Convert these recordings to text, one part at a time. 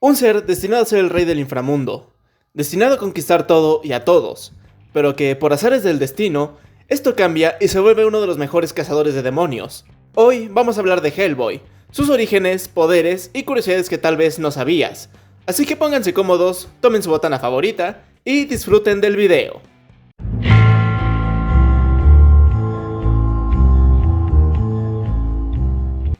Un ser destinado a ser el rey del inframundo, destinado a conquistar todo y a todos, pero que, por azares del destino, esto cambia y se vuelve uno de los mejores cazadores de demonios. Hoy vamos a hablar de Hellboy, sus orígenes, poderes y curiosidades que tal vez no sabías. Así que pónganse cómodos, tomen su botana favorita y disfruten del video.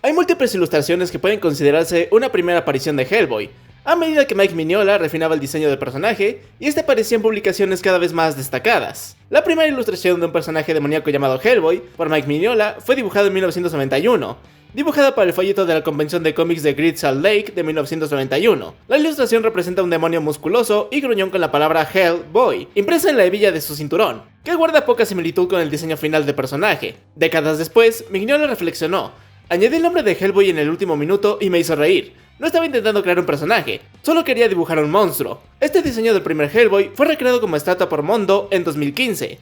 Hay múltiples ilustraciones que pueden considerarse una primera aparición de Hellboy, a medida que Mike Mignola refinaba el diseño del personaje y este aparecía en publicaciones cada vez más destacadas. La primera ilustración de un personaje demoníaco llamado Hellboy por Mike Mignola fue dibujado en 1991, dibujada para el folleto de la convención de cómics de Great Salt Lake de 1991. La ilustración representa a un demonio musculoso y gruñón con la palabra Hellboy, impresa en la hebilla de su cinturón, que guarda poca similitud con el diseño final del personaje. Décadas después, Mignola reflexionó: añadí el nombre de Hellboy en el último minuto y me hizo reír. No estaba intentando crear un personaje, solo quería dibujar un monstruo. Este diseño del primer Hellboy fue recreado como estatua por Mondo en 2015.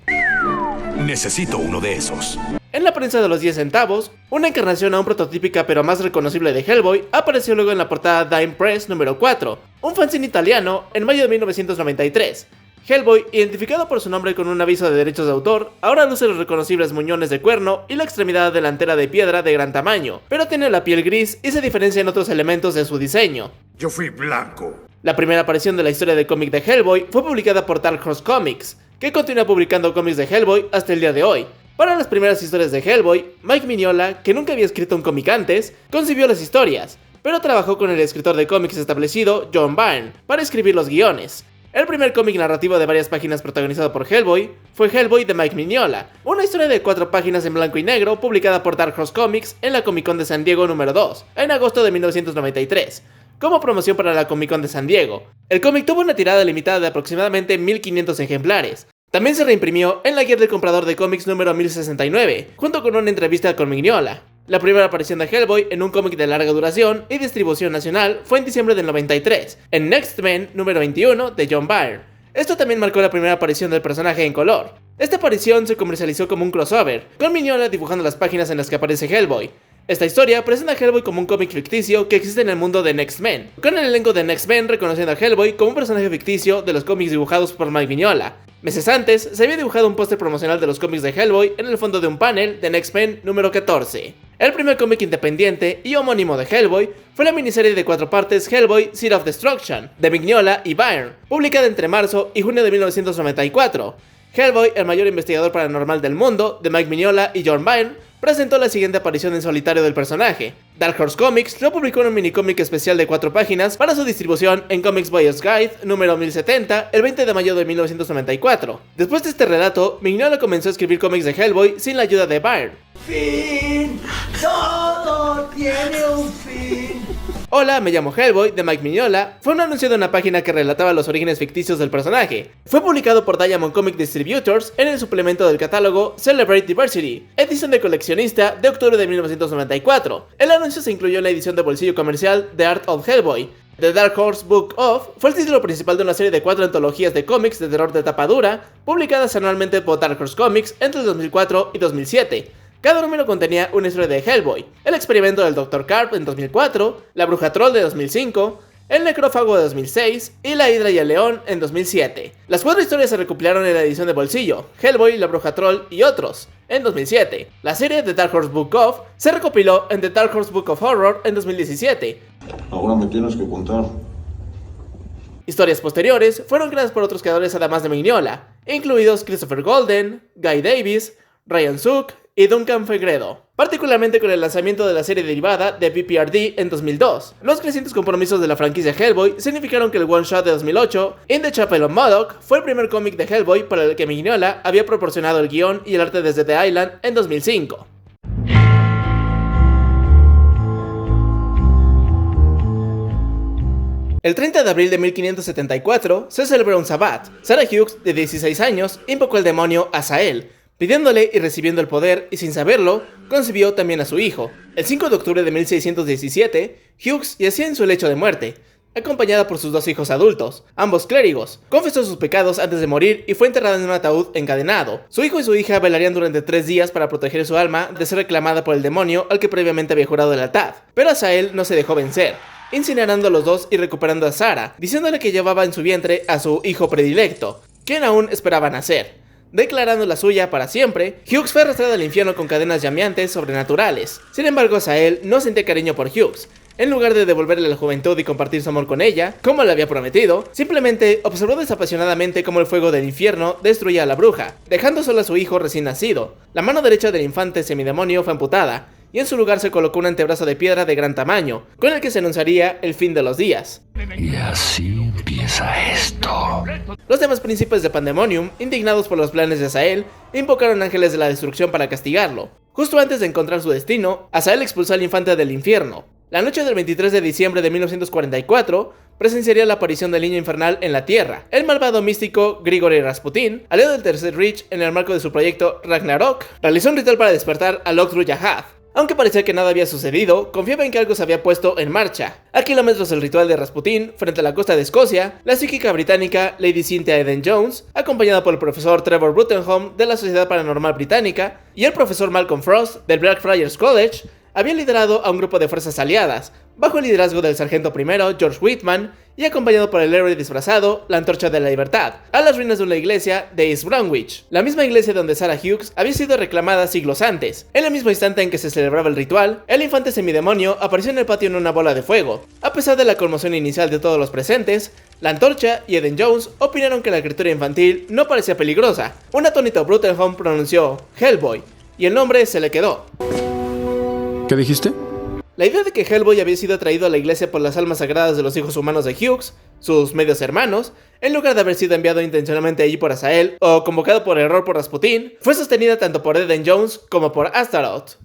Necesito uno de esos. En la prensa de los 10 centavos, una encarnación aún prototípica pero más reconocible de Hellboy apareció luego en la portada Dime Press número 4, un fanzine italiano, en mayo de 1993. Hellboy, identificado por su nombre con un aviso de derechos de autor, ahora luce los reconocibles muñones de cuerno y la extremidad delantera de piedra de gran tamaño, pero tiene la piel gris y se diferencia en otros elementos de su diseño. Yo fui blanco. La primera aparición de la historia de cómic de Hellboy fue publicada por Dark Horse Comics, que continúa publicando cómics de Hellboy hasta el día de hoy. Para las primeras historias de Hellboy, Mike Mignola, que nunca había escrito un cómic antes, concibió las historias, pero trabajó con el escritor de cómics establecido John Byrne para escribir los guiones. El primer cómic narrativo de varias páginas protagonizado por Hellboy fue Hellboy de Mike Mignola, una historia de 4 páginas en blanco y negro publicada por Dark Horse Comics en la Comic Con de San Diego número 2, en agosto de 1993, como promoción para la Comic Con de San Diego. El cómic tuvo una tirada limitada de aproximadamente 1500 ejemplares. También se reimprimió en la guía del comprador de cómics número 1069, junto con una entrevista con Mignola. La primera aparición de Hellboy en un cómic de larga duración y distribución nacional fue en diciembre del 93, en Next Men número 21 de John Byrne. Esto también marcó la primera aparición del personaje en color. Esta aparición se comercializó como un crossover, con Mignola dibujando las páginas en las que aparece Hellboy. Esta historia presenta a Hellboy como un cómic ficticio que existe en el mundo de Next Men, con el elenco de Next Men reconociendo a Hellboy como un personaje ficticio de los cómics dibujados por Mike Mignola. Meses antes, se había dibujado un póster promocional de los cómics de Hellboy en el fondo de un panel de Next Men número 14. El primer cómic independiente y homónimo de Hellboy fue la miniserie de 4 partes Hellboy Seed of Destruction, de Mignola y Byrne, publicada entre marzo y junio de 1994. Hellboy, el mayor investigador paranormal del mundo, de Mike Mignola y John Byrne, presentó la siguiente aparición en solitario del personaje. Dark Horse Comics lo publicó en un minicómic especial de 4 páginas para su distribución en Comics Buyer's Guide número 1070 el 20 de mayo de 1994. Después de este relato, Mignola comenzó a escribir cómics de Hellboy sin la ayuda de Byrne. Fin, todo tiene un fin. Hola, me llamo Hellboy, de Mike Mignola, fue un anuncio de una página que relataba los orígenes ficticios del personaje. Fue publicado por Diamond Comic Distributors en el suplemento del catálogo Celebrate Diversity, edición de coleccionista de octubre de 1994. El anuncio se incluyó en la edición de bolsillo comercial The Art of Hellboy. The Dark Horse Book of fue el título principal de una serie de 4 antologías de cómics de terror de tapa dura, publicadas anualmente por Dark Horse Comics entre el 2004 y 2007. Cada número contenía una historia de Hellboy, el experimento del Dr. Carp en 2004, la Bruja Troll de 2005, el Necrófago de 2006 y la Hidra y el León en 2007. Las 4 historias se recopilaron en la edición de bolsillo, Hellboy, la Bruja Troll y otros, en 2007. La serie The Dark Horse Book of se recopiló en The Dark Horse Book of Horror en 2017. Ahora me tienes que contar. Historias posteriores fueron creadas por otros creadores además de Mignola, incluidos Christopher Golden, Guy Davis, Ryan Zook y Duncan Fegredo, particularmente con el lanzamiento de la serie derivada de PPRD en 2002. Los crecientes compromisos de la franquicia Hellboy significaron que el one-shot de 2008, In the Chapel of Modoc, fue el primer cómic de Hellboy para el que Mignola había proporcionado el guión y el arte desde The Island en 2005. El 30 de abril de 1574 se celebró un sabbat. Sarah Hughes, de 16 años, invocó al demonio Azael, pidiéndole y recibiendo el poder, y sin saberlo, concibió también a su hijo. El 5 de octubre de 1617, Hughes yacía en su lecho de muerte, acompañada por sus 2 hijos adultos, ambos clérigos. Confesó sus pecados antes de morir y fue enterrada en un ataúd encadenado. Su hijo y su hija velarían durante 3 días para proteger su alma de ser reclamada por el demonio al que previamente había jurado lealtad. Pero Azael no se dejó vencer. incinerando a los dos y recuperando a Sarah, diciéndole que llevaba en su vientre a su hijo predilecto, quien aún esperaba nacer. Declarando la suya para siempre, Hughes fue arrastrado al infierno con cadenas llameantes sobrenaturales. Sin embargo, Azael no sentía cariño por Hughes. En lugar de devolverle la juventud y compartir su amor con ella, como le había prometido, simplemente observó desapasionadamente cómo el fuego del infierno destruía a la bruja, dejando solo a su hijo recién nacido. La mano derecha del infante semidemonio fue amputada, y en su lugar se colocó un antebrazo de piedra de gran tamaño, con el que se anunciaría el fin de los días. Y así empieza esto. Los demás príncipes de Pandemonium, indignados por los planes de Azael, invocaron ángeles de la destrucción para castigarlo. Justo antes de encontrar su destino, Azael expulsó al infante del infierno. La noche del 23 de diciembre de 1944, presenciaría la aparición del niño infernal en la Tierra. El malvado místico Grigory Rasputin, aliado del Tercer Reich en el marco de su proyecto Ragnarok, realizó un ritual para despertar a Lok-Ruyahad. Aunque parecía que nada había sucedido, confiaba en que algo se había puesto en marcha. A kilómetros del ritual de Rasputin, frente a la costa de Escocia, la psíquica británica Lady Cynthia Eden-Jones, acompañada por el profesor Trevor Bruttenholm de la Sociedad Paranormal Británica y el profesor Malcolm Frost del Blackfriars College, había liderado a un grupo de fuerzas aliadas, bajo el liderazgo del sargento primero George Whitman y acompañado por el héroe disfrazado, la Antorcha de la Libertad, a las ruinas de una iglesia de East Bromwich, la misma iglesia donde Sarah Hughes había sido reclamada siglos antes. En el mismo instante en que se celebraba el ritual, el infante semidemonio apareció en el patio en una bola de fuego. A pesar de la conmoción inicial de todos los presentes, la Antorcha y Eden-Jones opinaron que la criatura infantil no parecía peligrosa. Un atónito Bruttenholm pronunció Hellboy, y el nombre se le quedó. ¿Qué dijiste? La idea de que Hellboy había sido atraído a la iglesia por las almas sagradas de los hijos humanos de Hughes, sus medios hermanos, en lugar de haber sido enviado intencionalmente allí por Azael o convocado por error por Rasputin, fue sostenida tanto por Eden-Jones como por Astaroth.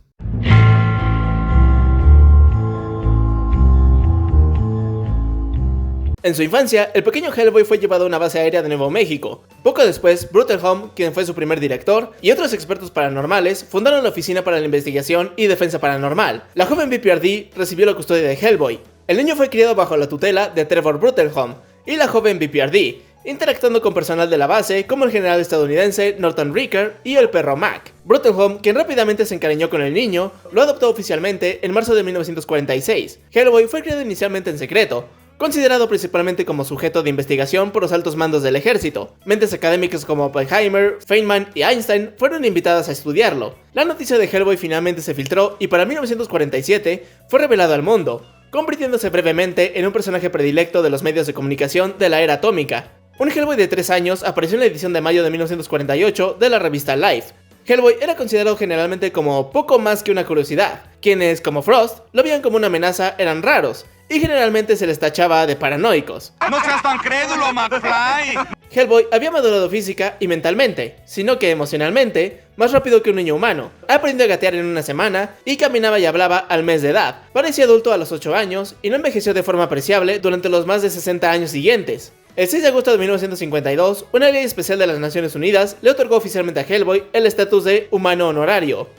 En su infancia, el pequeño Hellboy fue llevado a una base aérea de Nuevo México. Poco después, Bruttenholm, quien fue su primer director, y otros expertos paranormales fundaron la Oficina para la Investigación y Defensa Paranormal. La joven BPRD recibió la custodia de Hellboy. El niño fue criado bajo la tutela de Trevor Bruttenholm y la joven BPRD, interactuando con personal de la base como el general estadounidense Norton Ricker y el perro Mac. Bruttenholm, quien rápidamente se encariñó con el niño, lo adoptó oficialmente en marzo de 1946. Hellboy fue criado inicialmente en secreto, considerado principalmente como sujeto de investigación por los altos mandos del ejército. Mentes académicas como Oppenheimer, Feynman y Einstein fueron invitadas a estudiarlo. La noticia de Hellboy finalmente se filtró y para 1947 fue revelado al mundo, convirtiéndose brevemente en un personaje predilecto de los medios de comunicación de la era atómica. Un Hellboy de 3 años apareció en la edición de mayo de 1948 de la revista Life. Hellboy era considerado generalmente como poco más que una curiosidad. Quienes, como Frost, lo veían como una amenaza eran raros, y generalmente se les tachaba de paranoicos. ¡No seas tan crédulo, McFly! Hellboy había madurado física y mentalmente, sino que emocionalmente, más rápido que un niño humano. Aprendió a gatear en una semana y caminaba y hablaba al mes de edad. Parecía adulto a los 8 años y no envejeció de forma apreciable durante los más de 60 años siguientes. El 6 de agosto de 1952, una ley especial de las Naciones Unidas le otorgó oficialmente a Hellboy el estatus de humano honorario.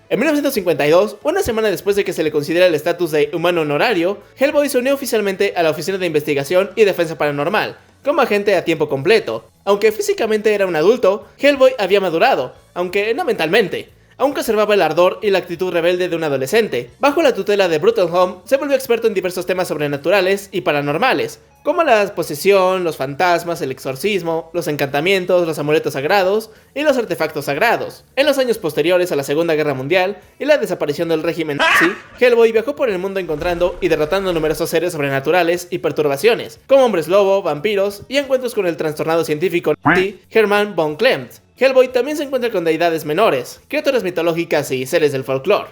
En 1952, una semana después de que se le considera el estatus de humano honorario, Hellboy se unió oficialmente a la Oficina de Investigación y Defensa Paranormal, como agente a tiempo completo. Aunque físicamente era un adulto, Hellboy había madurado, aunque no mentalmente. Aún conservaba el ardor y la actitud rebelde de un adolescente. Bajo la tutela de Bruttenholm, se volvió experto en diversos temas sobrenaturales y paranormales, como la posesión, los fantasmas, el exorcismo, los encantamientos, los amuletos sagrados y los artefactos sagrados. En los años posteriores a la Segunda Guerra Mundial y la desaparición del régimen nazi, Hellboy viajó por el mundo encontrando y derrotando numerosos seres sobrenaturales y perturbaciones, como hombres lobo, vampiros y encuentros con el trastornado científico nazi Hermann von Klemt. Hellboy también se encuentra con deidades menores, criaturas mitológicas y seres del folclore.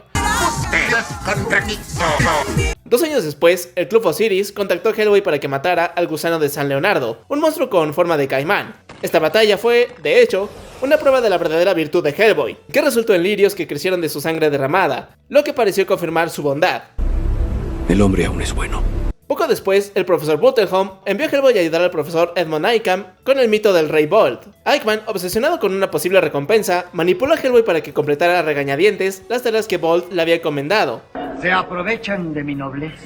2 años después, el Club Osiris contactó a Hellboy para que matara al gusano de San Leonardo, un monstruo con forma de caimán. Esta batalla fue, de hecho, una prueba de la verdadera virtud de Hellboy, que resultó en lirios que crecieron de su sangre derramada, lo que pareció confirmar su bondad. El hombre aún es bueno. Poco después, el profesor Bruttenholm envió a Hellboy a ayudar al profesor Edmund Icahn con el mito del Rey Bolt. Eichmann, obsesionado con una posible recompensa, manipuló a Hellboy para que completara a regañadientes las tareas que Bolt le había encomendado. Se aprovechan de mi nobleza.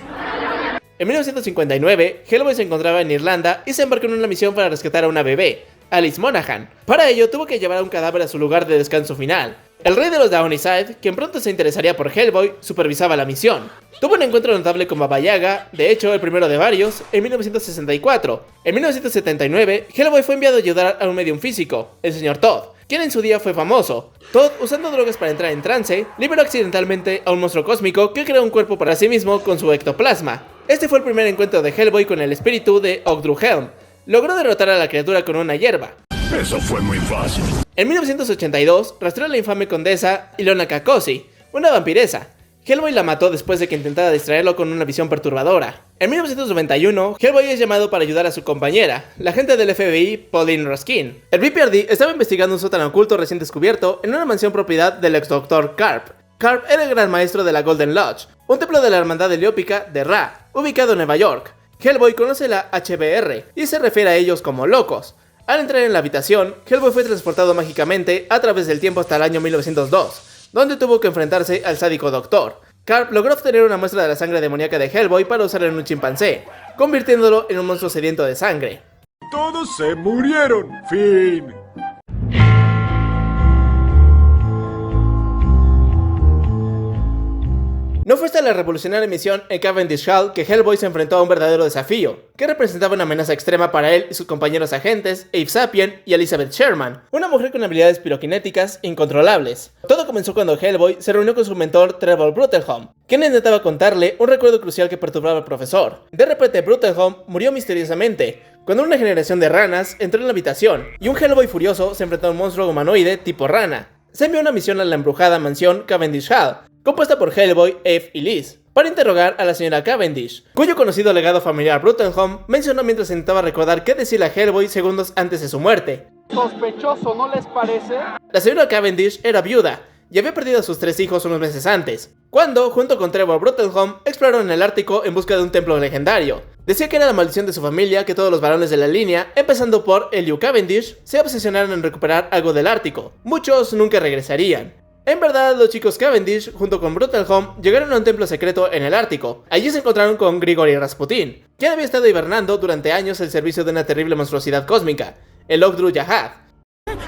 En 1959, Hellboy se encontraba en Irlanda y se embarcó en una misión para rescatar a una bebé, Alice Monaghan. Para ello, tuvo que llevar a un cadáver a su lugar de descanso final. El rey de los Downside, quien pronto se interesaría por Hellboy, supervisaba la misión. Tuvo un encuentro notable con Baba Yaga, de hecho el primero de varios, en 1964. En 1979, Hellboy fue enviado a ayudar a un medium físico, el Sr. Todd, quien en su día fue famoso. Todd, usando drogas para entrar en trance, liberó accidentalmente a un monstruo cósmico que creó un cuerpo para sí mismo con su ectoplasma. Este fue el primer encuentro de Hellboy con el espíritu de Ogdru Helm. Logró derrotar a la criatura con una hierba. Eso fue muy fácil. En 1982, rastreó a la infame condesa Ilona Kakosi, una vampiresa. Hellboy la mató después de que intentara distraerlo con una visión perturbadora. En 1991, Hellboy es llamado para ayudar a su compañera, la agente del FBI, Pauline Raskin. El BPRD estaba investigando un sótano oculto recién descubierto en una mansión propiedad del ex Dr. Karp. Karp era el gran maestro de la Golden Lodge, un templo de la hermandad heliópica de Ra, ubicado en Nueva York. Hellboy conoce la HBR y se refiere a ellos como locos. Al entrar en la habitación, Hellboy fue transportado mágicamente a través del tiempo hasta el año 1902, donde tuvo que enfrentarse al sádico doctor. Karp logró obtener una muestra de la sangre demoníaca de Hellboy para usarla en un chimpancé, convirtiéndolo en un monstruo sediento de sangre. Todos se murieron. Fin. No fue hasta la revolucionaria misión en Cavendish Hall que Hellboy se enfrentó a un verdadero desafío, que representaba una amenaza extrema para él y sus compañeros agentes, Abe Sapien y Elizabeth Sherman, una mujer con habilidades piroquinéticas incontrolables. Todo comenzó cuando Hellboy se reunió con su mentor Trevor Bruttelholm, quien intentaba contarle un recuerdo crucial que perturbaba al profesor. De repente Bruttelholm murió misteriosamente, cuando una generación de ranas entró en la habitación, y un Hellboy furioso se enfrentó a un monstruo humanoide tipo rana. Se envió una misión a la embrujada mansión Cavendish Hall, compuesta por Hellboy, Eve y Liz, para interrogar a la señora Cavendish, cuyo conocido legado familiar Bruttelholm mencionó mientras intentaba recordar qué decirle a Hellboy segundos antes de su muerte. Sospechoso, ¿no les parece? La señora Cavendish era viuda y había perdido a sus 3 hijos unos meses antes, cuando, junto con Trevor Bruttelholm, exploraron el Ártico en busca de un templo legendario. Decía que era la maldición de su familia que todos los varones de la línea, empezando por Eliu Cavendish, se obsesionaron en recuperar algo del Ártico. Muchos nunca regresarían. En verdad, los chicos Cavendish, junto con Bruttelholm, llegaron a un templo secreto en el Ártico. Allí se encontraron con Grigori Rasputin, quien había estado hibernando durante años al servicio de una terrible monstruosidad cósmica, el Ogdru Yahad.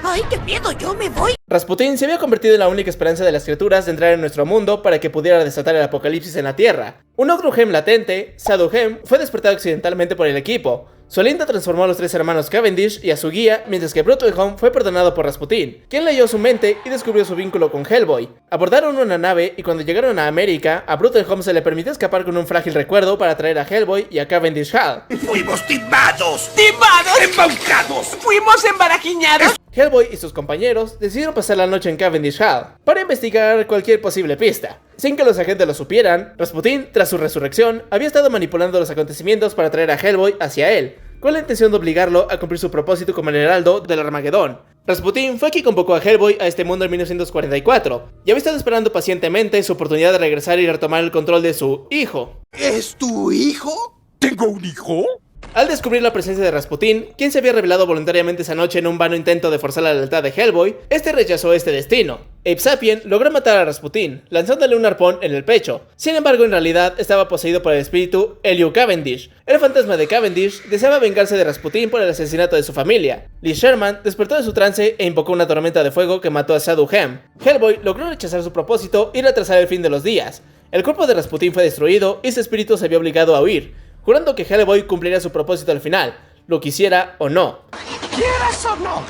¡Ay, qué miedo! ¡Yo me voy! Rasputin se había convertido en la única esperanza de las criaturas de entrar en nuestro mundo para que pudiera desatar el apocalipsis en la Tierra. Un Ogdru Hem latente, Saduhem, fue despertado accidentalmente por el equipo. Su aliento transformó a los 3 hermanos Cavendish y a su guía, mientras que Bruttelholm fue perdonado por Rasputin, quien leyó su mente y descubrió su vínculo con Hellboy. Abordaron una nave y cuando llegaron a América, a Bruttelholm se le permitió escapar con un frágil recuerdo para traer a Hellboy y a Cavendish Hall. Fuimos timados. ¡Timados! Embaucados. ¡Fuimos embarajiñados! Hellboy y sus compañeros decidieron pasar la noche en Cavendish Hall para investigar cualquier posible pista. Sin que los agentes lo supieran, Rasputin, tras su resurrección, había estado manipulando los acontecimientos para traer a Hellboy hacia él, con la intención de obligarlo a cumplir su propósito como el heraldo del Armagedón. Rasputin fue quien convocó a Hellboy a este mundo en 1944, y había estado esperando pacientemente su oportunidad de regresar y retomar el control de su hijo. ¿Es tu hijo? ¿Tengo un hijo? Al descubrir la presencia de Rasputin, quien se había revelado voluntariamente esa noche en un vano intento de forzar la lealtad de Hellboy, este rechazó este destino. Abe Sapien logró matar a Rasputin, lanzándole un arpón en el pecho. Sin embargo, en realidad estaba poseído por el espíritu Eliu Cavendish. El fantasma de Cavendish deseaba vengarse de Rasputin por el asesinato de su familia. Liz Sherman despertó de su trance e invocó una tormenta de fuego que mató a Saduhem. Hellboy logró rechazar su propósito y retrasar el fin de los días. El cuerpo de Rasputin fue destruido y su espíritu se vio obligado a huir, jurando que Hellboy cumpliría su propósito al final, lo quisiera o no. ¿Quieras o no?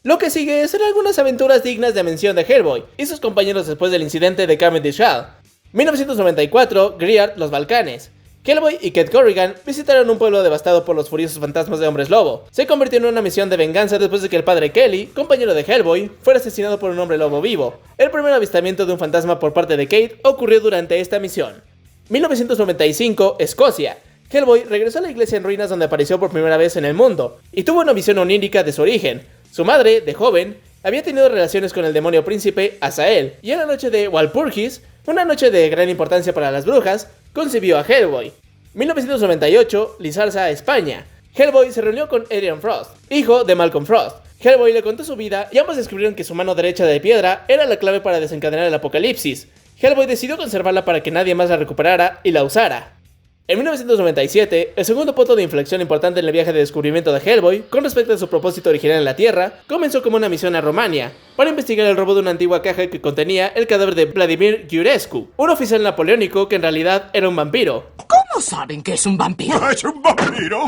Lo que sigue son algunas aventuras dignas de mención de Hellboy y sus compañeros después del incidente de Cavendish Hall. 1994, Griart, los Balcanes. Hellboy y Kate Corrigan visitaron un pueblo devastado por los furiosos fantasmas de hombres lobo. Se convirtió en una misión de venganza después de que el padre Kelly, compañero de Hellboy, fuera asesinado por un hombre lobo vivo. El primer avistamiento de un fantasma por parte de Kate ocurrió durante esta misión. 1995, Escocia. Hellboy regresó a la iglesia en ruinas donde apareció por primera vez en el mundo, y tuvo una visión onírica de su origen. Su madre, de joven, había tenido relaciones con el demonio príncipe Azael, y en la noche de Walpurgis, una noche de gran importancia para las brujas, concibió a Hellboy. 1998, Lizarza, España. Hellboy se reunió con Adrian Frost, hijo de Malcolm Frost. Hellboy le contó su vida y ambos descubrieron que su mano derecha de piedra era la clave para desencadenar el apocalipsis. Hellboy decidió conservarla para que nadie más la recuperara y la usara. En 1997, el segundo punto de inflexión importante en el viaje de descubrimiento de Hellboy, con respecto a su propósito original en la Tierra, comenzó como una misión a Rumania, para investigar el robo de una antigua caja que contenía el cadáver de Vladimir Iurescu, un oficial napoleónico que en realidad era un vampiro. ¿Cómo saben que es un vampiro? ¡Es un vampiro!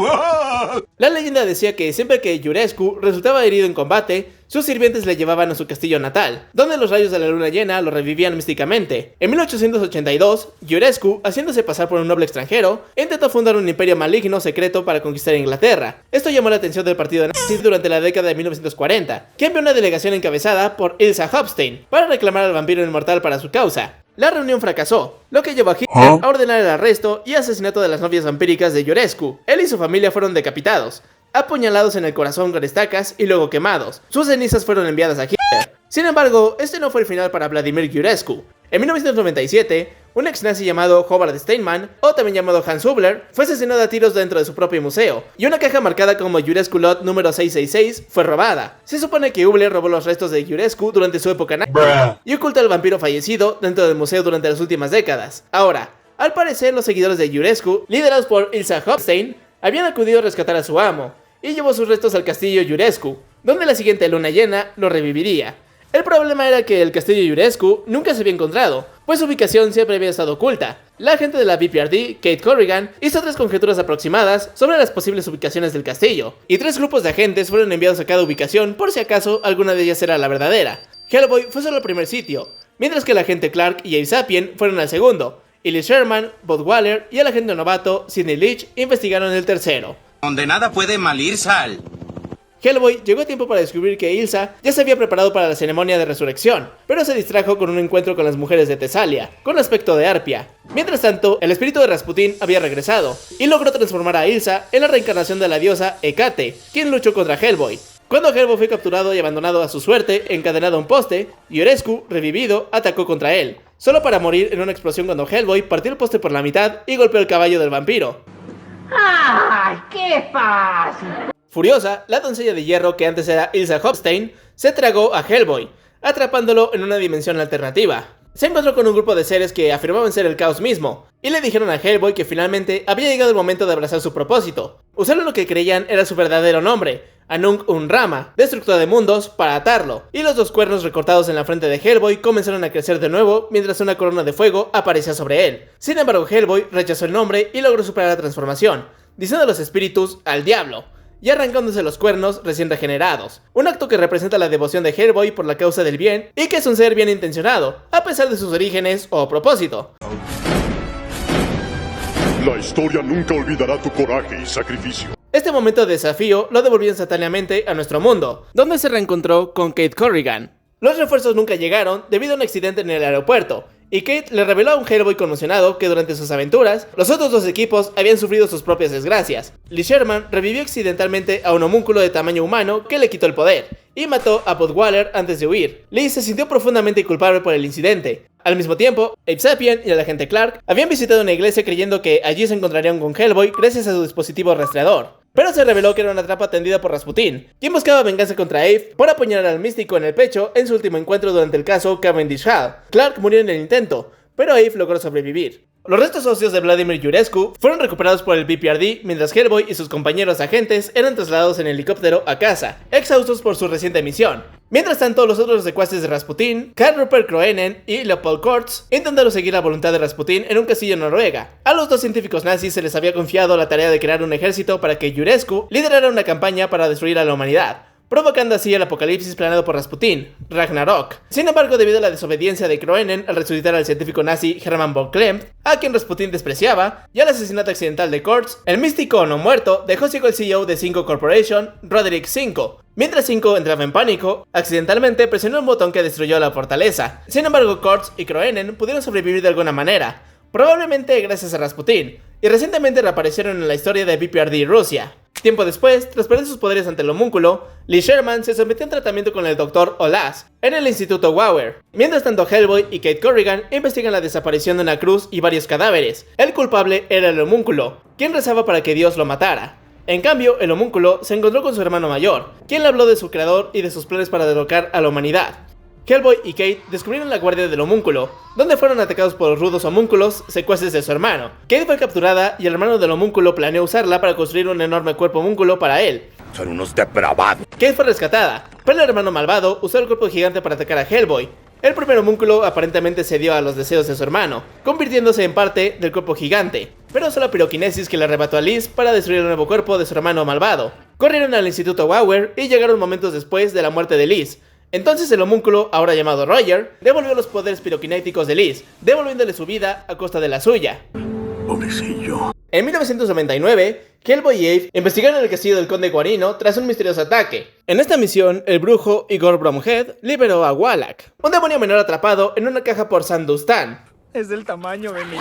La leyenda decía que siempre que Iurescu resultaba herido en combate, sus sirvientes le llevaban a su castillo natal, donde los rayos de la luna llena lo revivían místicamente. En 1882, Iurescu, haciéndose pasar por un noble extranjero, intentó fundar un imperio maligno secreto para conquistar Inglaterra. Esto llamó la atención del partido nazi durante la década de 1940, que envió una delegación encabezada por Ilsa Hofstein para reclamar al vampiro inmortal para su causa. La reunión fracasó, lo que llevó a Hitler a ordenar el arresto y asesinato de las novias vampíricas de Iurescu. Él y su familia fueron decapitados, apuñalados en el corazón con estacas y luego quemados. Sus cenizas fueron enviadas a Hitler. Sin embargo, este no fue el final para Vladimir Iurescu. En 1997, un ex nazi llamado Howard Steinmann, o también llamado Hans Hubler, fue asesinado a tiros dentro de su propio museo, y una caja marcada como Iurescu Lot número 666 fue robada. Se supone que Hubler robó los restos de Iurescu durante su época nazi y ocultó al vampiro fallecido dentro del museo durante las últimas décadas. Ahora, al parecer, los seguidores de Iurescu, liderados por Ilsa Hofstein, habían acudido a rescatar a su amo, y llevó sus restos al castillo Iurescu, donde la siguiente luna llena lo reviviría. El problema era que el castillo Iurescu nunca se había encontrado, pues su ubicación siempre había estado oculta. La agente de la BPRD, Kate Corrigan, hizo 3 conjeturas aproximadas sobre las posibles ubicaciones del castillo, y 3 grupos de agentes fueron enviados a cada ubicación por si acaso alguna de ellas era la verdadera. Hellboy fue solo el primer sitio, mientras que el agente Clark y Abe Sapien fueron al segundo, y Lee Sherman, Bud Waller y el agente novato Sidney Leach investigaron el tercero. Donde nada puede mal ir, sal. Hellboy llegó a tiempo para descubrir que Ilsa ya se había preparado para la ceremonia de resurrección, pero se distrajo con un encuentro con las mujeres de Tesalia, con aspecto de arpia. Mientras tanto, el espíritu de Rasputín había regresado, y logró transformar a Ilsa en la reencarnación de la diosa Hecate, quien luchó contra Hellboy. Cuando Hellboy fue capturado y abandonado a su suerte, encadenado a un poste, Iurescu, revivido, atacó contra él, solo para morir en una explosión cuando Hellboy partió el poste por la mitad y golpeó el caballo del vampiro. ¡Ay, qué fácil! Furiosa, la doncella de hierro que antes era Ilsa Hofstein, se tragó a Hellboy, atrapándolo en una dimensión alternativa. Se encontró con un grupo de seres que afirmaban ser el caos mismo, y le dijeron a Hellboy que finalmente había llegado el momento de abrazar su propósito. Usaron lo que creían era su verdadero nombre, Anung Unrama, destructor de mundos, para atarlo, y los 2 cuernos recortados en la frente de Hellboy comenzaron a crecer de nuevo mientras una corona de fuego aparecía sobre él. Sin embargo, Hellboy rechazó el nombre y logró superar la transformación, diciendo a los espíritus al diablo, y arrancándose los cuernos recién regenerados. Un acto que representa la devoción de Hellboy por la causa del bien y que es un ser bien intencionado, a pesar de sus orígenes o propósito. La historia nunca olvidará tu coraje y sacrificio. Este momento de desafío lo devolvió instantáneamente a nuestro mundo, donde se reencontró con Kate Corrigan. Los refuerzos nunca llegaron debido a un accidente en el aeropuerto, y Kate le reveló a un Hellboy conmocionado que durante sus aventuras, los otros 2 equipos habían sufrido sus propias desgracias. Lee Sherman revivió accidentalmente a un homúnculo de tamaño humano que le quitó el poder, y mató a Bud Waller antes de huir. Lee se sintió profundamente culpable por el incidente. Al mismo tiempo, Abe Sapien y el agente Clark habían visitado una iglesia creyendo que allí se encontrarían con Hellboy gracias a su dispositivo rastreador. Pero se reveló que era una trampa tendida por Rasputín, quien buscaba venganza contra Abe por apuñalar al místico en el pecho en su último encuentro durante el caso Cavendish Hall. Clark murió en el intento, pero Abe logró sobrevivir. Los restos óseos de Vladimir Iurescu fueron recuperados por el BPRD mientras Hellboy y sus compañeros agentes eran trasladados en helicóptero a casa, exhaustos por su reciente misión. Mientras tanto, los otros secuaces de Rasputín, Karl Rupert Kroenen y Leopold Kurtz, intentaron seguir la voluntad de Rasputín en un castillo en Noruega. A los 2 científicos nazis se les había confiado la tarea de crear un ejército para que Iurescu liderara una campaña para destruir a la humanidad, provocando así el apocalipsis planeado por Rasputín, Ragnarok. Sin embargo, debido a la desobediencia de Kroenen al resucitar al científico nazi Hermann von Klempt, a quien Rasputín despreciaba, y al asesinato accidental de Kurtz, el místico no muerto dejó ciego al CEO de Cinco Corporation, Roderick Cinco. Mientras Cinco entraba en pánico, accidentalmente presionó un botón que destruyó la fortaleza. Sin embargo, Kurtz y Kroenen pudieron sobrevivir de alguna manera, probablemente gracias a Rasputín, y recientemente reaparecieron en la historia de BPRD Rusia. Tiempo después, tras perder sus poderes ante el homúnculo, Lee Sherman se sometió a un tratamiento con el Dr. Olas en el Instituto Wauer. Mientras tanto, Hellboy y Kate Corrigan investigan la desaparición de una cruz y varios cadáveres. El culpable era el homúnculo, quien rezaba para que Dios lo matara. En cambio, el homúnculo se encontró con su hermano mayor, quien le habló de su creador y de sus planes para derrocar a la humanidad. Hellboy y Kate descubrieron la guardia del homúnculo, donde fueron atacados por los rudos homúnculos, secuaces de su hermano. Kate fue capturada y el hermano del homúnculo planeó usarla para construir un enorme cuerpo homúnculo para él. Son unos depravados. Kate fue rescatada, pero el hermano malvado usó el cuerpo gigante para atacar a Hellboy. El primer homúnculo aparentemente cedió a los deseos de su hermano, convirtiéndose en parte del cuerpo gigante, pero usó la piroquinesis que le arrebató a Liz para destruir el nuevo cuerpo de su hermano malvado. Corrieron al Instituto Bauer y llegaron momentos después de la muerte de Liz. Entonces el homúnculo, ahora llamado Roger, devolvió los poderes piroquinéticos de Liz, devolviéndole su vida a costa de la suya. Pobrecillo. En 1999, Hellboy y Abe investigaron el castillo del Conde Guarino tras un misterioso ataque. En esta misión, el brujo Igor Bromhead liberó a Wallach, un demonio menor atrapado en una caja por Sandustan. Es del tamaño de mi...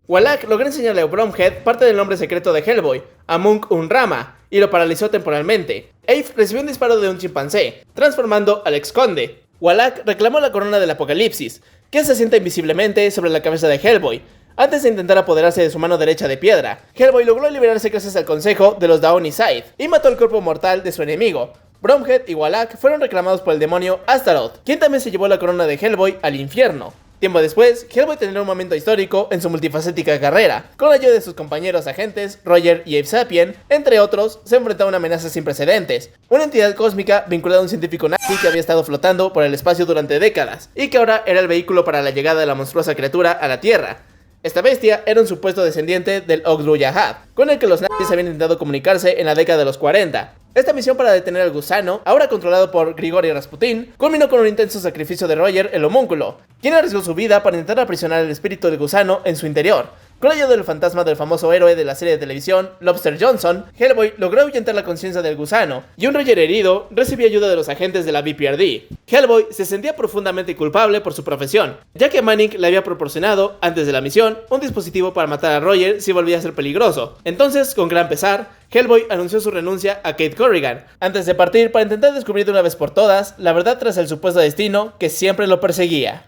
Wallach logró enseñarle a Bromhead parte del nombre secreto de Hellboy, Amunk Unrama, y lo paralizó temporalmente. Abe recibió un disparo de un chimpancé, transformando al ex conde. Wallach reclamó la corona del apocalipsis, que se asienta invisiblemente sobre la cabeza de Hellboy, antes de intentar apoderarse de su mano derecha de piedra. Hellboy logró liberarse gracias al consejo de los Daoni Scythe y mató el cuerpo mortal de su enemigo. Bromhead y Wallach fueron reclamados por el demonio Astaroth, quien también se llevó la corona de Hellboy al infierno. Tiempo después, Hellboy tendrá un momento histórico en su multifacética carrera. Con la ayuda de sus compañeros agentes, Roger y Abe Sapien, entre otros, se enfrentó a una amenaza sin precedentes. Una entidad cósmica vinculada a un científico nazi que había estado flotando por el espacio durante décadas, y que ahora era el vehículo para la llegada de la monstruosa criatura a la Tierra. Esta bestia era un supuesto descendiente del Ogdru-Yahad, con el que los nazis habían intentado comunicarse en la década de los 40. Esta misión para detener al gusano, ahora controlado por Grigori Rasputin, culminó con un intenso sacrificio de Roger el homúnculo, quien arriesgó su vida para intentar aprisionar el espíritu del gusano en su interior. Con la ayuda del fantasma del famoso héroe de la serie de televisión, Lobster Johnson, Hellboy logró ahuyentar la conciencia del gusano, y un Roger herido recibió ayuda de los agentes de la BPRD. Hellboy se sentía profundamente culpable por su profesión, ya que Manning le había proporcionado, antes de la misión, un dispositivo para matar a Roger si volvía a ser peligroso. Entonces, con gran pesar, Hellboy anunció su renuncia a Kate Corrigan, antes de partir para intentar descubrir de una vez por todas la verdad tras el supuesto destino que siempre lo perseguía.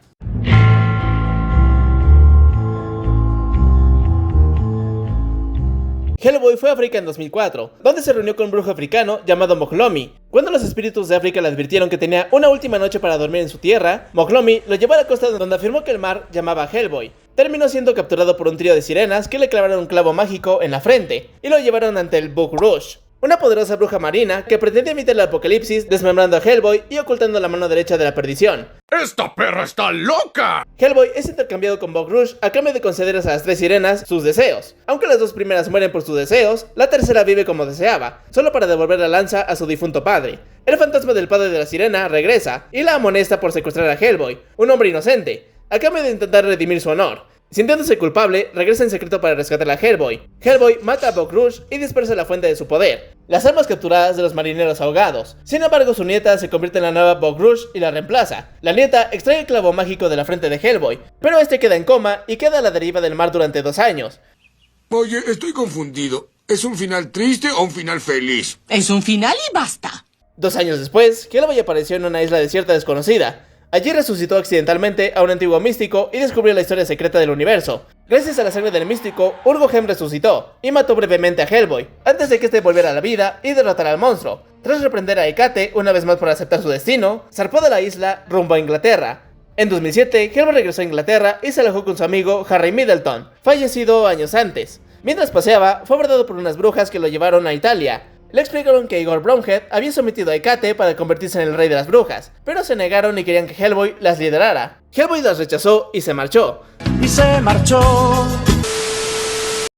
Hellboy fue a África en 2004, donde se reunió con un brujo africano llamado Moklomi. Cuando los espíritus de África le advirtieron que tenía una última noche para dormir en su tierra, Moklomi lo llevó a la costa donde afirmó que el mar llamaba a Hellboy. Terminó siendo capturado por un trío de sirenas que le clavaron un clavo mágico en la frente y lo llevaron ante el Bug Rush, una poderosa bruja marina que pretendía evitar el apocalipsis desmembrando a Hellboy y ocultando la mano derecha de la perdición. ¡Esta perra está loca! Hellboy es intercambiado con Bug Rush a cambio de concederles a las tres sirenas sus deseos. Aunque las dos primeras mueren por sus deseos, la tercera vive como deseaba, solo para devolver la lanza a su difunto padre. El fantasma del padre de la sirena regresa y la amonesta por secuestrar a Hellboy, un hombre inocente, a cambio de intentar redimir su honor. Sintiéndose culpable, regresa en secreto para rescatar a Hellboy. Hellboy mata a Bug Rush y dispersa la fuente de su poder, las almas capturadas de los marineros ahogados. Sin embargo, su nieta se convierte en la nueva Bug Rush y la reemplaza. La nieta extrae el clavo mágico de la frente de Hellboy, pero este queda en coma y queda a la deriva del mar durante 2 años. Oye, estoy confundido. ¿Es un final triste o un final feliz? Es un final y basta. 2 años después, Hellboy apareció en una isla desierta desconocida. Allí resucitó accidentalmente a un antiguo místico y descubrió la historia secreta del universo. Gracias a la sangre del místico, Urgohem resucitó y mató brevemente a Hellboy, antes de que este volviera a la vida y derrotara al monstruo. Tras reprender a Hecate una vez más por aceptar su destino, zarpó de la isla rumbo a Inglaterra. En 2007, Hellboy regresó a Inglaterra y se alojó con su amigo Harry Middleton, fallecido años antes. Mientras paseaba, fue abordado por unas brujas que lo llevaron a Italia. Le explicaron que Igor Bromhead había sometido a Hecate para convertirse en el rey de las brujas, pero se negaron y querían que Hellboy las liderara. Hellboy las rechazó y se marchó.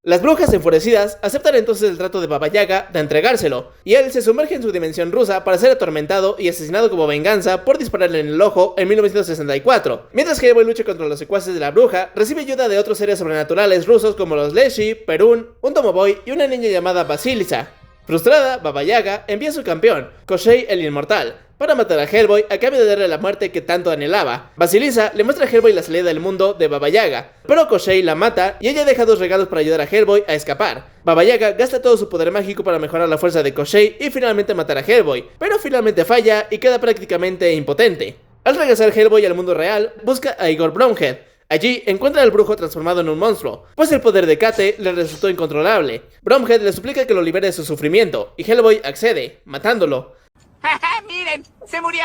Las brujas enfurecidas aceptan entonces el trato de Baba Yaga de entregárselo, y él se sumerge en su dimensión rusa para ser atormentado y asesinado como venganza por dispararle en el ojo en 1964. Mientras Hellboy lucha contra los secuaces de la bruja, recibe ayuda de otros seres sobrenaturales rusos como los Leshy, Perun, un Tomoboy y una niña llamada Basilisa. Frustrada, Baba Yaga envía a su campeón, Koshei el Inmortal, para matar a Hellboy a cambio de darle la muerte que tanto anhelaba. Basilisa le muestra a Hellboy la salida del mundo de Baba Yaga, pero Koshei la mata y ella deja 2 regalos para ayudar a Hellboy a escapar. Baba Yaga gasta todo su poder mágico para mejorar la fuerza de Koshei y finalmente matar a Hellboy, pero finalmente falla y queda prácticamente impotente. Al regresar Hellboy al mundo real, busca a Igor Bromhead. Allí encuentra al brujo transformado en un monstruo, pues el poder de Hecate le resultó incontrolable. Bromhead le suplica que lo libere de su sufrimiento, y Hellboy accede, matándolo. ¡Miren! ¡Se murió!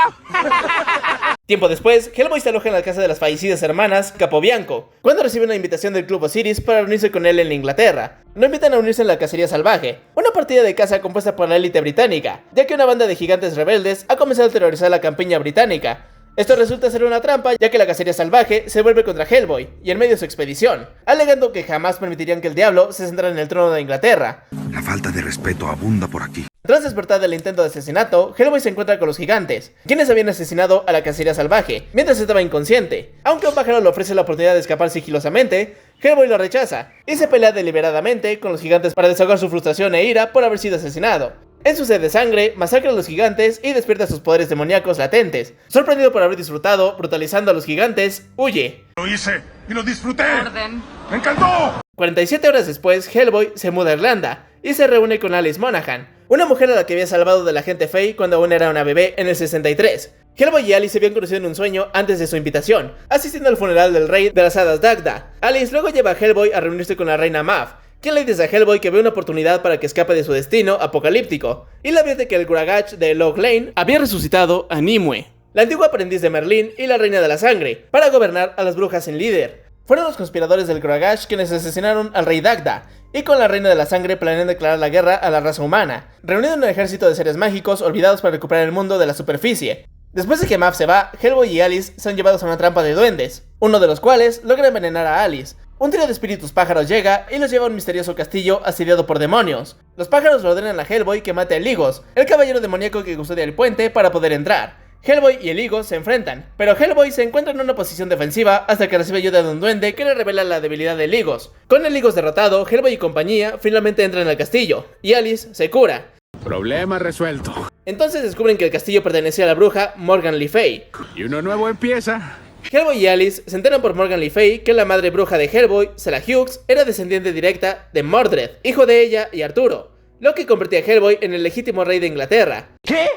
Tiempo después, Hellboy se aloja en la casa de las fallecidas hermanas Capobianco, cuando recibe una invitación del Club Osiris para reunirse con él en Inglaterra. Lo invitan a unirse en la cacería salvaje, una partida de caza compuesta por la élite británica, ya que una banda de gigantes rebeldes ha comenzado a terrorizar la campiña británica. Esto resulta ser una trampa, ya que la cacería salvaje se vuelve contra Hellboy, y en medio de su expedición, alegando que jamás permitirían que el diablo se sentara en el trono de Inglaterra. La falta de respeto abunda por aquí. Tras despertar del intento de asesinato, Hellboy se encuentra con los gigantes, quienes habían asesinado a la cacería salvaje, mientras estaba inconsciente. Aunque un pájaro le ofrece la oportunidad de escapar sigilosamente, Hellboy lo rechaza, y se pelea deliberadamente con los gigantes para desahogar su frustración e ira por haber sido asesinado. En su sed de sangre, masacra a los gigantes y despierta sus poderes demoníacos latentes. Sorprendido por haber disfrutado, brutalizando a los gigantes, huye. Lo hice y lo disfruté. ¡Orden! ¡Me encantó! 47 horas después, Hellboy se muda a Irlanda y se reúne con Alice Monaghan, una mujer a la que había salvado del agente Faye cuando aún era una bebé en el 63. Hellboy y Alice se habían conocido en un sueño antes de su invitación, asistiendo al funeral del rey de las hadas Dagda. Alice luego lleva a Hellboy a reunirse con la reina Mav, quien le dice a Hellboy que ve una oportunidad para que escape de su destino apocalíptico, y le advierte que el Gragach de Loch Lane había resucitado a Nimue, la antigua aprendiz de Merlín y la reina de la sangre, para gobernar a las brujas en Líder. Fueron los conspiradores del Gragach quienes asesinaron al rey Dagda, y con la reina de la sangre planean declarar la guerra a la raza humana, reuniendo un ejército de seres mágicos olvidados para recuperar el mundo de la superficie. Después de que Mav se va, Hellboy y Alice son llevados a una trampa de duendes, uno de los cuales logra envenenar a Alice. Un trío de espíritus pájaros llega y los lleva a un misterioso castillo asediado por demonios. Los pájaros le ordenan a Hellboy que mate a Ligos, el caballero demoníaco que custodia el puente, para poder entrar. Hellboy y el Ligos se enfrentan, pero Hellboy se encuentra en una posición defensiva hasta que recibe ayuda de un duende que le revela la debilidad de Ligos. Con el Ligos derrotado, Hellboy y compañía finalmente entran al castillo, y Alice se cura. Problema resuelto. Entonces descubren que el castillo pertenecía a la bruja Morgan Le Fay. Y uno nuevo empieza. Hellboy y Alice se enteran por Morgan Le Fay que la madre bruja de Hellboy, Sarah Hughes, era descendiente directa de Mordred, hijo de ella y Arturo, lo que convertía a Hellboy en el legítimo rey de Inglaterra. ¿Qué?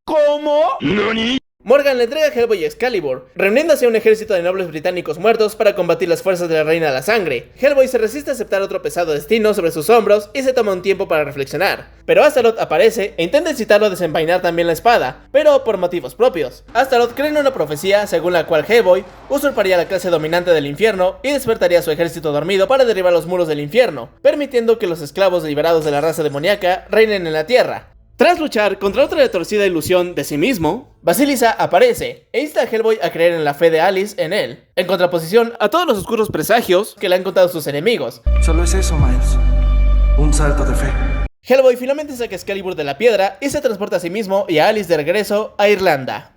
¿Cómo? ¿Nani? Morgan le entrega a Hellboy y Excalibur, reuniéndose a un ejército de nobles británicos muertos para combatir las fuerzas de la Reina de la Sangre. Hellboy se resiste a aceptar otro pesado destino sobre sus hombros y se toma un tiempo para reflexionar. Pero Astaroth aparece e intenta incitarlo a desenvainar también la espada, pero por motivos propios. Astaroth cree en una profecía según la cual Hellboy usurparía la clase dominante del infierno y despertaría a su ejército dormido para derribar los muros del infierno, permitiendo que los esclavos liberados de la raza demoníaca reinen en la tierra. Tras luchar contra otra retorcida ilusión de sí mismo, Basilisa aparece e insta a Hellboy a creer en la fe de Alice en él, en contraposición a todos los oscuros presagios que le han contado sus enemigos. Solo es eso, Miles. Un salto de fe. Hellboy finalmente saca a Excalibur de la piedra y se transporta a sí mismo y a Alice de regreso a Irlanda.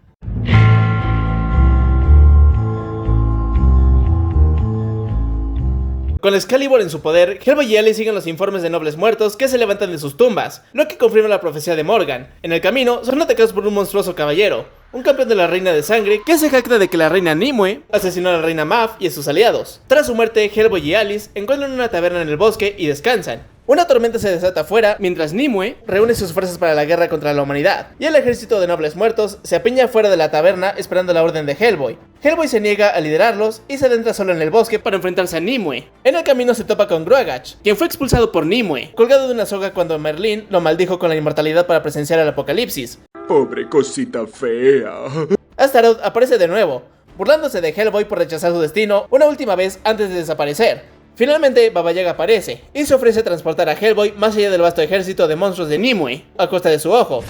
Con Excalibur en su poder, Hellboy y Alice siguen los informes de nobles muertos que se levantan de sus tumbas, lo que confirma la profecía de Morgan. En el camino, son atacados por un monstruoso caballero, un campeón de la Reina de Sangre, que se jacta de que la reina Nimue asesinó a la reina Mav y a sus aliados. Tras su muerte, Hellboy y Alice encuentran una taberna en el bosque y descansan. Una tormenta se desata afuera mientras Nimue reúne sus fuerzas para la guerra contra la humanidad, y el ejército de nobles muertos se apiña fuera de la taberna esperando la orden de Hellboy. Hellboy se niega a liderarlos y se adentra solo en el bosque para enfrentarse a Nimue. En el camino se topa con Gragach, quien fue expulsado por Nimue, colgado de una soga cuando Merlín lo maldijo con la inmortalidad para presenciar el apocalipsis. Pobre cosita fea. Astaroth aparece de nuevo, burlándose de Hellboy por rechazar su destino una última vez antes de desaparecer. Finalmente, Baba Yaga aparece y se ofrece a transportar a Hellboy más allá del vasto ejército de monstruos de Nimue, a costa de su ojo.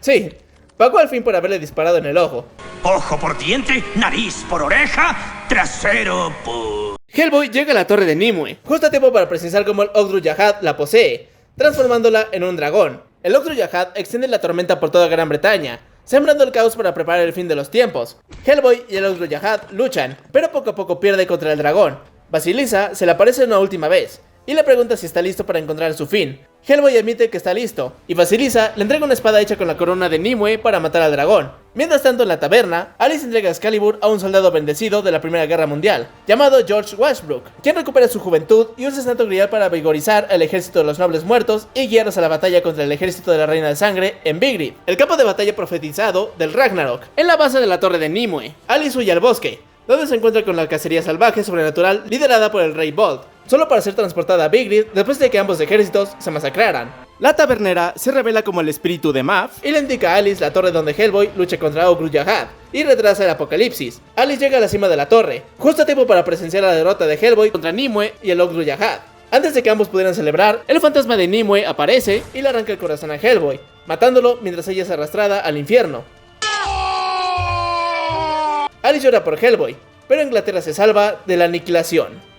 Sí, pagó al fin por haberle disparado en el ojo. Ojo por diente, nariz por oreja, trasero por... Hellboy llega a la torre de Nimue, justo a tiempo para presenciar cómo el Ogdru Yahad la posee, transformándola en un dragón. El Ogdru Yahad extiende la tormenta por toda Gran Bretaña, sembrando el caos para preparar el fin de los tiempos. Hellboy y el Ogdru Yahad luchan, pero poco a poco pierde contra el dragón. Basilisa se le aparece una última vez y le pregunta si está listo para encontrar su fin. Hellboy admite que está listo, y Basilisa le entrega una espada hecha con la corona de Nimue para matar al dragón. Mientras tanto, en la taberna, Alice entrega a Excalibur a un soldado bendecido de la Primera Guerra Mundial, llamado George Washbrook, quien recupera su juventud y usa el santo grial para vigorizar el ejército de los nobles muertos y guiarlos a la batalla contra el ejército de la Reina de Sangre en Vigrid, el campo de batalla profetizado del Ragnarok. En la base de la torre de Nimue, Alice huye al bosque, donde se encuentra con la cacería salvaje sobrenatural liderada por el rey Bold, solo para ser transportada a Vigrid después de que ambos ejércitos se masacraran. La tabernera se revela como el espíritu de Mav y le indica a Alice la torre donde Hellboy lucha contra Ogru-Jahad y retrasa el apocalipsis. Alice llega a la cima de la torre, justo a tiempo para presenciar la derrota de Hellboy contra Nimue y el Ogru-Jahad. Antes de que ambos pudieran celebrar, el fantasma de Nimue aparece y le arranca el corazón a Hellboy, matándolo mientras ella es arrastrada al infierno. Alice llora por Hellboy, pero Inglaterra se salva de la aniquilación.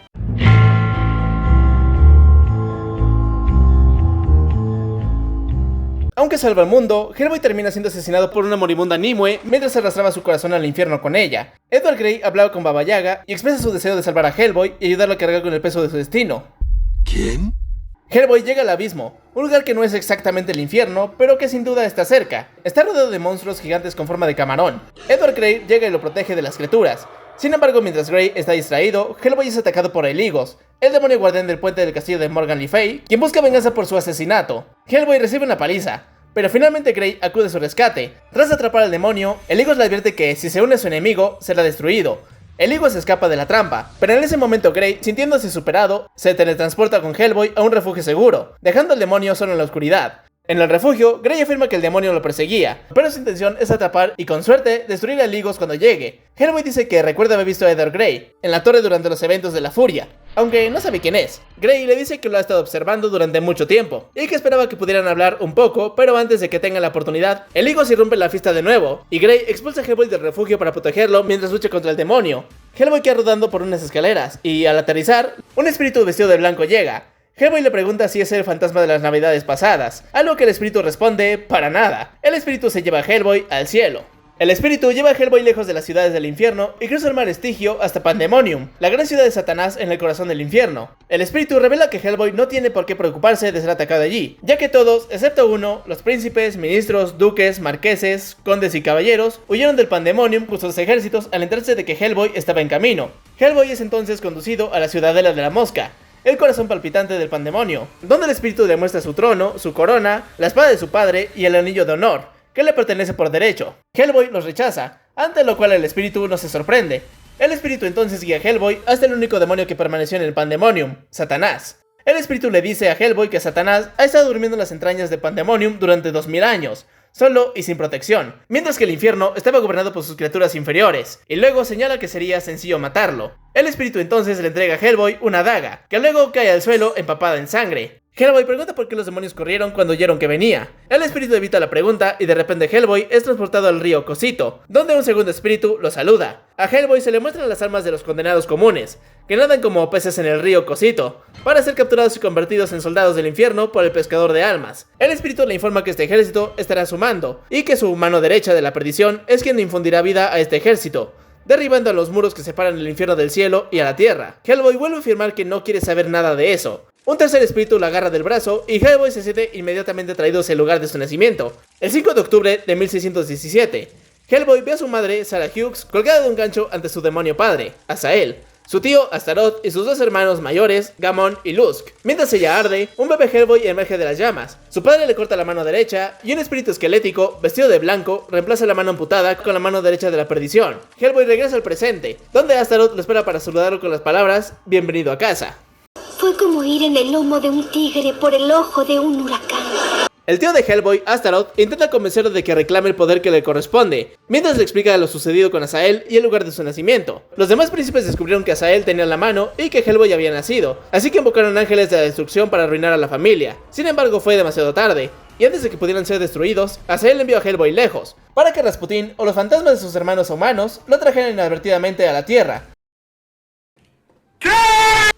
Aunque salva al mundo, Hellboy termina siendo asesinado por una moribunda Nimue mientras arrastraba su corazón al infierno con ella. Edward Grey hablaba con Baba Yaga y expresa su deseo de salvar a Hellboy y ayudarlo a cargar con el peso de su destino. ¿Quién? Hellboy llega al abismo, un lugar que no es exactamente el infierno, pero que sin duda está cerca. Está rodeado de monstruos gigantes con forma de camarón. Edward Grey llega y lo protege de las criaturas. Sin embargo, mientras Grey está distraído, Hellboy es atacado por Eligos, el demonio guardián del puente del castillo de Morgan Le Fay, quien busca venganza por su asesinato. Hellboy recibe una paliza, pero finalmente Grey acude a su rescate. Tras atrapar al demonio, Eligos le advierte que si se une a su enemigo, será destruido. Eligos escapa de la trampa, pero en ese momento Grey, sintiéndose superado, se teletransporta con Hellboy a un refugio seguro, dejando al demonio solo en la oscuridad. En el refugio, Grey afirma que el demonio lo perseguía, pero su intención es atrapar y con suerte destruir a Eligos cuando llegue. Hellboy dice que recuerda haber visto a Edward Grey en la torre durante los eventos de la furia, aunque no sabe quién es. Grey le dice que lo ha estado observando durante mucho tiempo y que esperaba que pudieran hablar un poco, pero antes de que tengan la oportunidad, Eligos irrumpe la fiesta de nuevo y Grey expulsa a Hellboy del refugio para protegerlo mientras lucha contra el demonio. Hellboy queda rodando por unas escaleras y al aterrizar, un espíritu vestido de blanco llega. Hellboy le pregunta si es el fantasma de las navidades pasadas, a lo que el espíritu responde, para nada. El espíritu se lleva a Hellboy al cielo. El espíritu lleva a Hellboy lejos de las ciudades del infierno y cruza el mar Estigio hasta Pandemonium, la gran ciudad de Satanás en el corazón del infierno. El espíritu revela que Hellboy no tiene por qué preocuparse de ser atacado allí, ya que todos, excepto uno, los príncipes, ministros, duques, marqueses, condes y caballeros, huyeron del Pandemonium con sus ejércitos al enterarse de que Hellboy estaba en camino. Hellboy es entonces conducido a la ciudadela de la mosca, el corazón palpitante del pandemonio, donde el espíritu le muestra su trono, su corona, la espada de su padre y el anillo de honor, que le pertenece por derecho. Hellboy los rechaza, ante lo cual el espíritu no se sorprende. El espíritu entonces guía a Hellboy hasta el único demonio que permaneció en el Pandemonium, Satanás. El espíritu le dice a Hellboy que Satanás ha estado durmiendo en las entrañas de Pandemonium durante 2000 años, solo y sin protección, mientras que el infierno estaba gobernado por sus criaturas inferiores, y luego señala que sería sencillo matarlo. El espíritu entonces le entrega a Hellboy una daga, que luego cae al suelo empapada en sangre. Hellboy pregunta por qué los demonios corrieron cuando oyeron que venía. El espíritu evita la pregunta y de repente Hellboy es transportado al río Cosito, donde un segundo espíritu lo saluda. A Hellboy se le muestran las armas de los condenados comunes, que nadan como peces en el río Cosito, para ser capturados y convertidos en soldados del infierno por el pescador de almas. El espíritu le informa que este ejército estará a su mando, y que su mano derecha de la perdición es quien infundirá vida a este ejército, derribando a los muros que separan el infierno del cielo y a la tierra. Hellboy vuelve a afirmar que no quiere saber nada de eso. Un tercer espíritu lo agarra del brazo y Hellboy se siente inmediatamente traído hacia el lugar de su nacimiento. El 5 de octubre de 1617, Hellboy ve a su madre, Sarah Hughes, colgada de un gancho ante su demonio padre, Azael, su tío Astaroth y sus dos hermanos mayores, Gamon y Lusk. Mientras ella arde, un bebé Hellboy emerge de las llamas. Su padre le corta la mano derecha y un espíritu esquelético, vestido de blanco, reemplaza la mano amputada con la mano derecha de la perdición. Hellboy regresa al presente, donde Astaroth lo espera para saludarlo con las palabras, bienvenido a casa. Fue como ir en el lomo de un tigre por el ojo de un huracán. El tío de Hellboy, Astaroth, intenta convencerlo de que reclame el poder que le corresponde, mientras le explica lo sucedido con Azael y el lugar de su nacimiento. Los demás príncipes descubrieron que Azael tenía la mano y que Hellboy había nacido, así que invocaron ángeles de la destrucción para arruinar a la familia. Sin embargo, fue demasiado tarde, y antes de que pudieran ser destruidos, Azael envió a Hellboy lejos, para que Rasputín o los fantasmas de sus hermanos humanos lo trajeran inadvertidamente a la Tierra.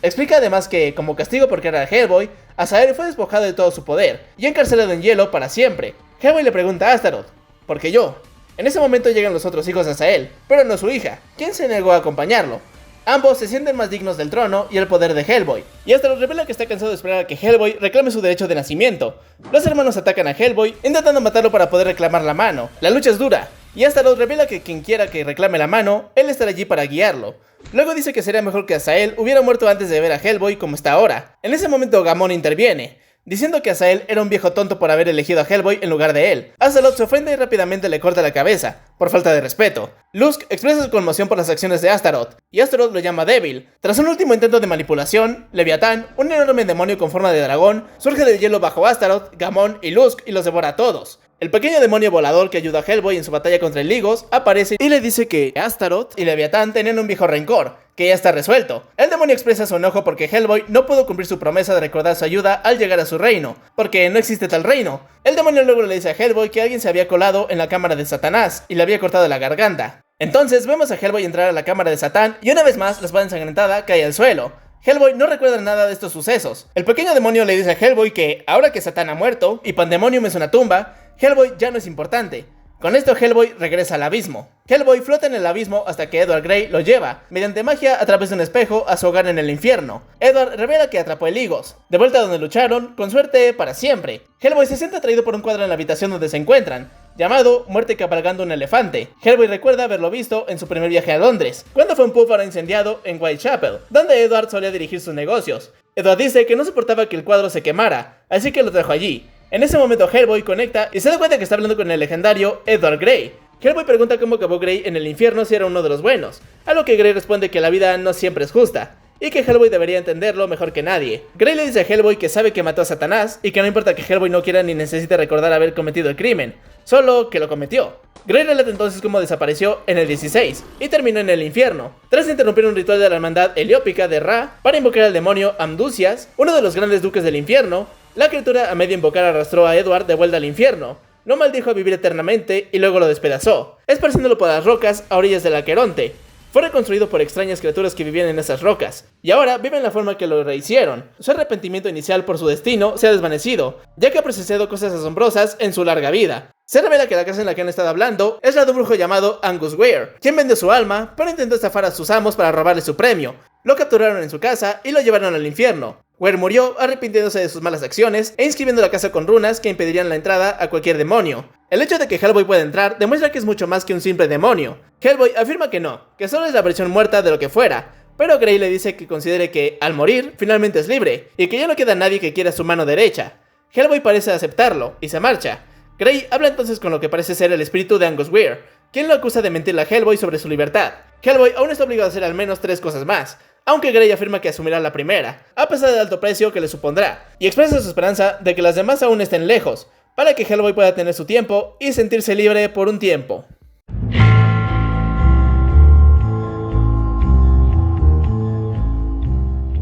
Explica además que, como castigo por crear a Hellboy, Azael fue despojado de todo su poder y encarcelado en hielo para siempre. Hellboy le pregunta a Astaroth, ¿por qué yo? En ese momento llegan los otros hijos de Azael, pero no su hija, quien se negó a acompañarlo. Ambos se sienten más dignos del trono y el poder de Hellboy, y Astaroth revela que está cansado de esperar a que Hellboy reclame su derecho de nacimiento. Los hermanos atacan a Hellboy, intentando matarlo para poder reclamar la mano. La lucha es dura, y Astaroth revela que quien quiera que reclame la mano, él estará allí para guiarlo. Luego dice que sería mejor que Azael hubiera muerto antes de ver a Hellboy como está ahora. En ese momento Gamon interviene. diciendo que Azael era un viejo tonto por haber elegido a Hellboy en lugar de él. Azeroth se ofende y rápidamente le corta la cabeza, por falta de respeto. Lusk expresa su conmoción por las acciones de Astaroth, y Astaroth lo llama débil. Tras un último intento de manipulación, Leviatán, un enorme demonio con forma de dragón, surge del hielo bajo Astaroth, Gamon y Lusk y los devora a todos. El pequeño demonio volador que ayuda a Hellboy en su batalla contra el Ligos aparece y le dice que Astaroth y Leviatán tenían un viejo rencor, que ya está resuelto. El demonio expresa su enojo porque Hellboy no pudo cumplir su promesa de recordar su ayuda al llegar a su reino, porque no existe tal reino. El demonio luego le dice a Hellboy que alguien se había colado en la cámara de Satanás y le había cortado la garganta. Entonces vemos a Hellboy entrar a la cámara de Satán y una vez más la espada ensangrentada cae al suelo. Hellboy no recuerda nada de estos sucesos. El pequeño demonio le dice a Hellboy que, ahora que Satán ha muerto y Pandemonium es una tumba, Hellboy ya no es importante. Con esto Hellboy regresa al abismo. Hellboy flota en el abismo hasta que Edward Grey lo lleva, mediante magia a través de un espejo, a su hogar en el infierno. Edward revela que atrapó el Ligos, de vuelta a donde lucharon, con suerte para siempre. Hellboy se siente atraído por un cuadro en la habitación donde se encuentran, llamado Muerte cabalgando un elefante. Hellboy recuerda haberlo visto en su primer viaje a Londres, cuando fue un pub incendiado en Whitechapel, donde Edward solía dirigir sus negocios. Edward dice que no soportaba que el cuadro se quemara, así que lo trajo allí. En ese momento Hellboy conecta y se da cuenta que está hablando con el legendario Edward Grey. Hellboy pregunta cómo acabó Grey en el infierno si era uno de los buenos, a lo que Grey responde que la vida no siempre es justa, y que Hellboy debería entenderlo mejor que nadie. Grey le dice a Hellboy que sabe que mató a Satanás y que no importa que Hellboy no quiera ni necesite recordar haber cometido el crimen, solo que lo cometió. Grey relata entonces cómo desapareció en el 16 y terminó en el infierno, tras interrumpir un ritual de la hermandad heliópica de Ra para invocar al demonio Amdusias, uno de los grandes duques del infierno. La criatura a medio invocar arrastró a Edward de vuelta al infierno, lo maldijo a vivir eternamente y luego lo despedazó, esparciéndolo por las rocas a orillas del Aqueronte. Fue reconstruido por extrañas criaturas que vivían en esas rocas, y ahora vive en la forma que lo rehicieron. Su arrepentimiento inicial por su destino se ha desvanecido, ya que ha presenciado cosas asombrosas en su larga vida. Se revela que la casa en la que han estado hablando es la de un brujo llamado Angus Weir, quien vendió su alma, pero intentó estafar a sus amos para robarle su premio. Lo capturaron en su casa y lo llevaron al infierno. Weir murió arrepintiéndose de sus malas acciones e inscribiendo la casa con runas que impedirían la entrada a cualquier demonio. El hecho de que Hellboy pueda entrar demuestra que es mucho más que un simple demonio. Hellboy afirma que no, que solo es la versión muerta de lo que fuera, pero Grey le dice que considere que, al morir, finalmente es libre, y que ya no queda nadie que quiera su mano derecha. Hellboy parece aceptarlo, y se marcha. Grey habla entonces con lo que parece ser el espíritu de Angus Weir, quien lo acusa de mentirle a Hellboy sobre su libertad. Hellboy aún está obligado a hacer al menos 3 cosas más, aunque Grey afirma que asumirá la primera, a pesar del alto precio que le supondrá, y expresa su esperanza de que las demás aún estén lejos, para que Hellboy pueda tener su tiempo y sentirse libre por un tiempo.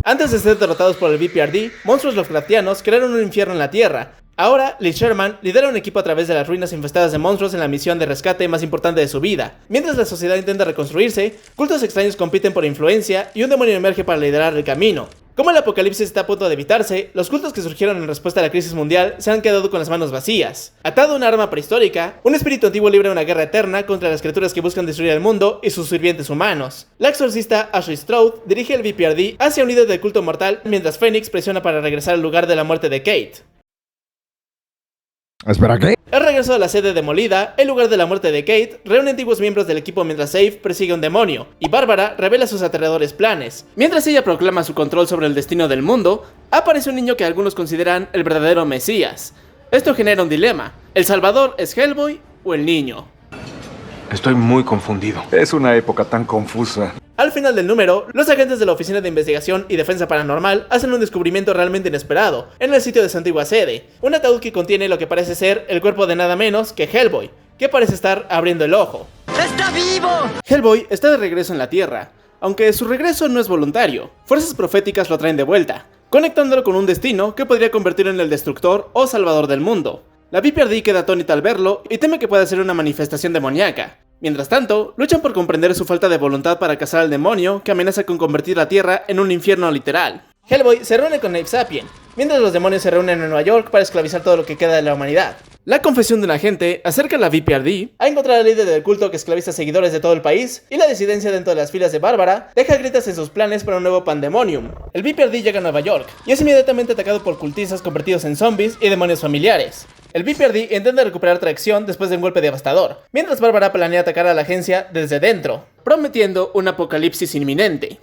Antes de ser derrotados por el BPRD, monstruos Lovecraftianos crearon un infierno en la Tierra. Ahora, Lee Sherman lidera un equipo a través de las ruinas infestadas de monstruos en la misión de rescate más importante de su vida. Mientras la sociedad intenta reconstruirse, cultos extraños compiten por influencia y un demonio emerge para liderar el camino. Como el apocalipsis está a punto de evitarse, los cultos que surgieron en respuesta a la crisis mundial se han quedado con las manos vacías. Atado a una arma prehistórica, un espíritu antiguo libra una guerra eterna contra las criaturas que buscan destruir el mundo y sus sirvientes humanos. La exorcista Ashley Stroud dirige el BPRD hacia un líder del culto mortal mientras Phoenix presiona para regresar al lugar de la muerte de Kate. ¿Espera qué? El regreso a la sede demolida, el lugar de la muerte de Kate, reúne antiguos miembros del equipo mientras Safe persigue a un demonio, y Bárbara revela sus aterradores planes. Mientras ella proclama su control sobre el destino del mundo, aparece un niño que algunos consideran el verdadero Mesías. Esto genera un dilema: ¿el Salvador es Hellboy o el niño? Estoy muy confundido. Es una época tan confusa. Al final del número, los agentes de la Oficina de Investigación y Defensa Paranormal hacen un descubrimiento realmente inesperado en el sitio de su antigua sede. Un ataúd que contiene lo que parece ser el cuerpo de nada menos que Hellboy, que parece estar abriendo el ojo. ¡Está vivo! Hellboy está de regreso en la Tierra, aunque su regreso no es voluntario. Fuerzas proféticas lo traen de vuelta, conectándolo con un destino que podría convertirlo en el destructor o salvador del mundo. La BPRD queda atónita al verlo y teme que pueda ser una manifestación demoníaca. Mientras tanto, luchan por comprender su falta de voluntad para cazar al demonio que amenaza con convertir la Tierra en un infierno literal. Hellboy se reúne con Ape Sapien, mientras los demonios se reúnen en Nueva York para esclavizar todo lo que queda de la humanidad. La confesión de un agente acerca a la BPRD a encontrar al líder del culto que esclaviza seguidores de todo el país, y la disidencia dentro de las filas de Bárbara deja grietas en sus planes para un nuevo Pandemonium. El BPRD llega a Nueva York y es inmediatamente atacado por cultistas convertidos en zombies y demonios familiares. El BPRD intenta recuperar tracción después de un golpe devastador, mientras Bárbara planea atacar a la agencia desde dentro, prometiendo un apocalipsis inminente.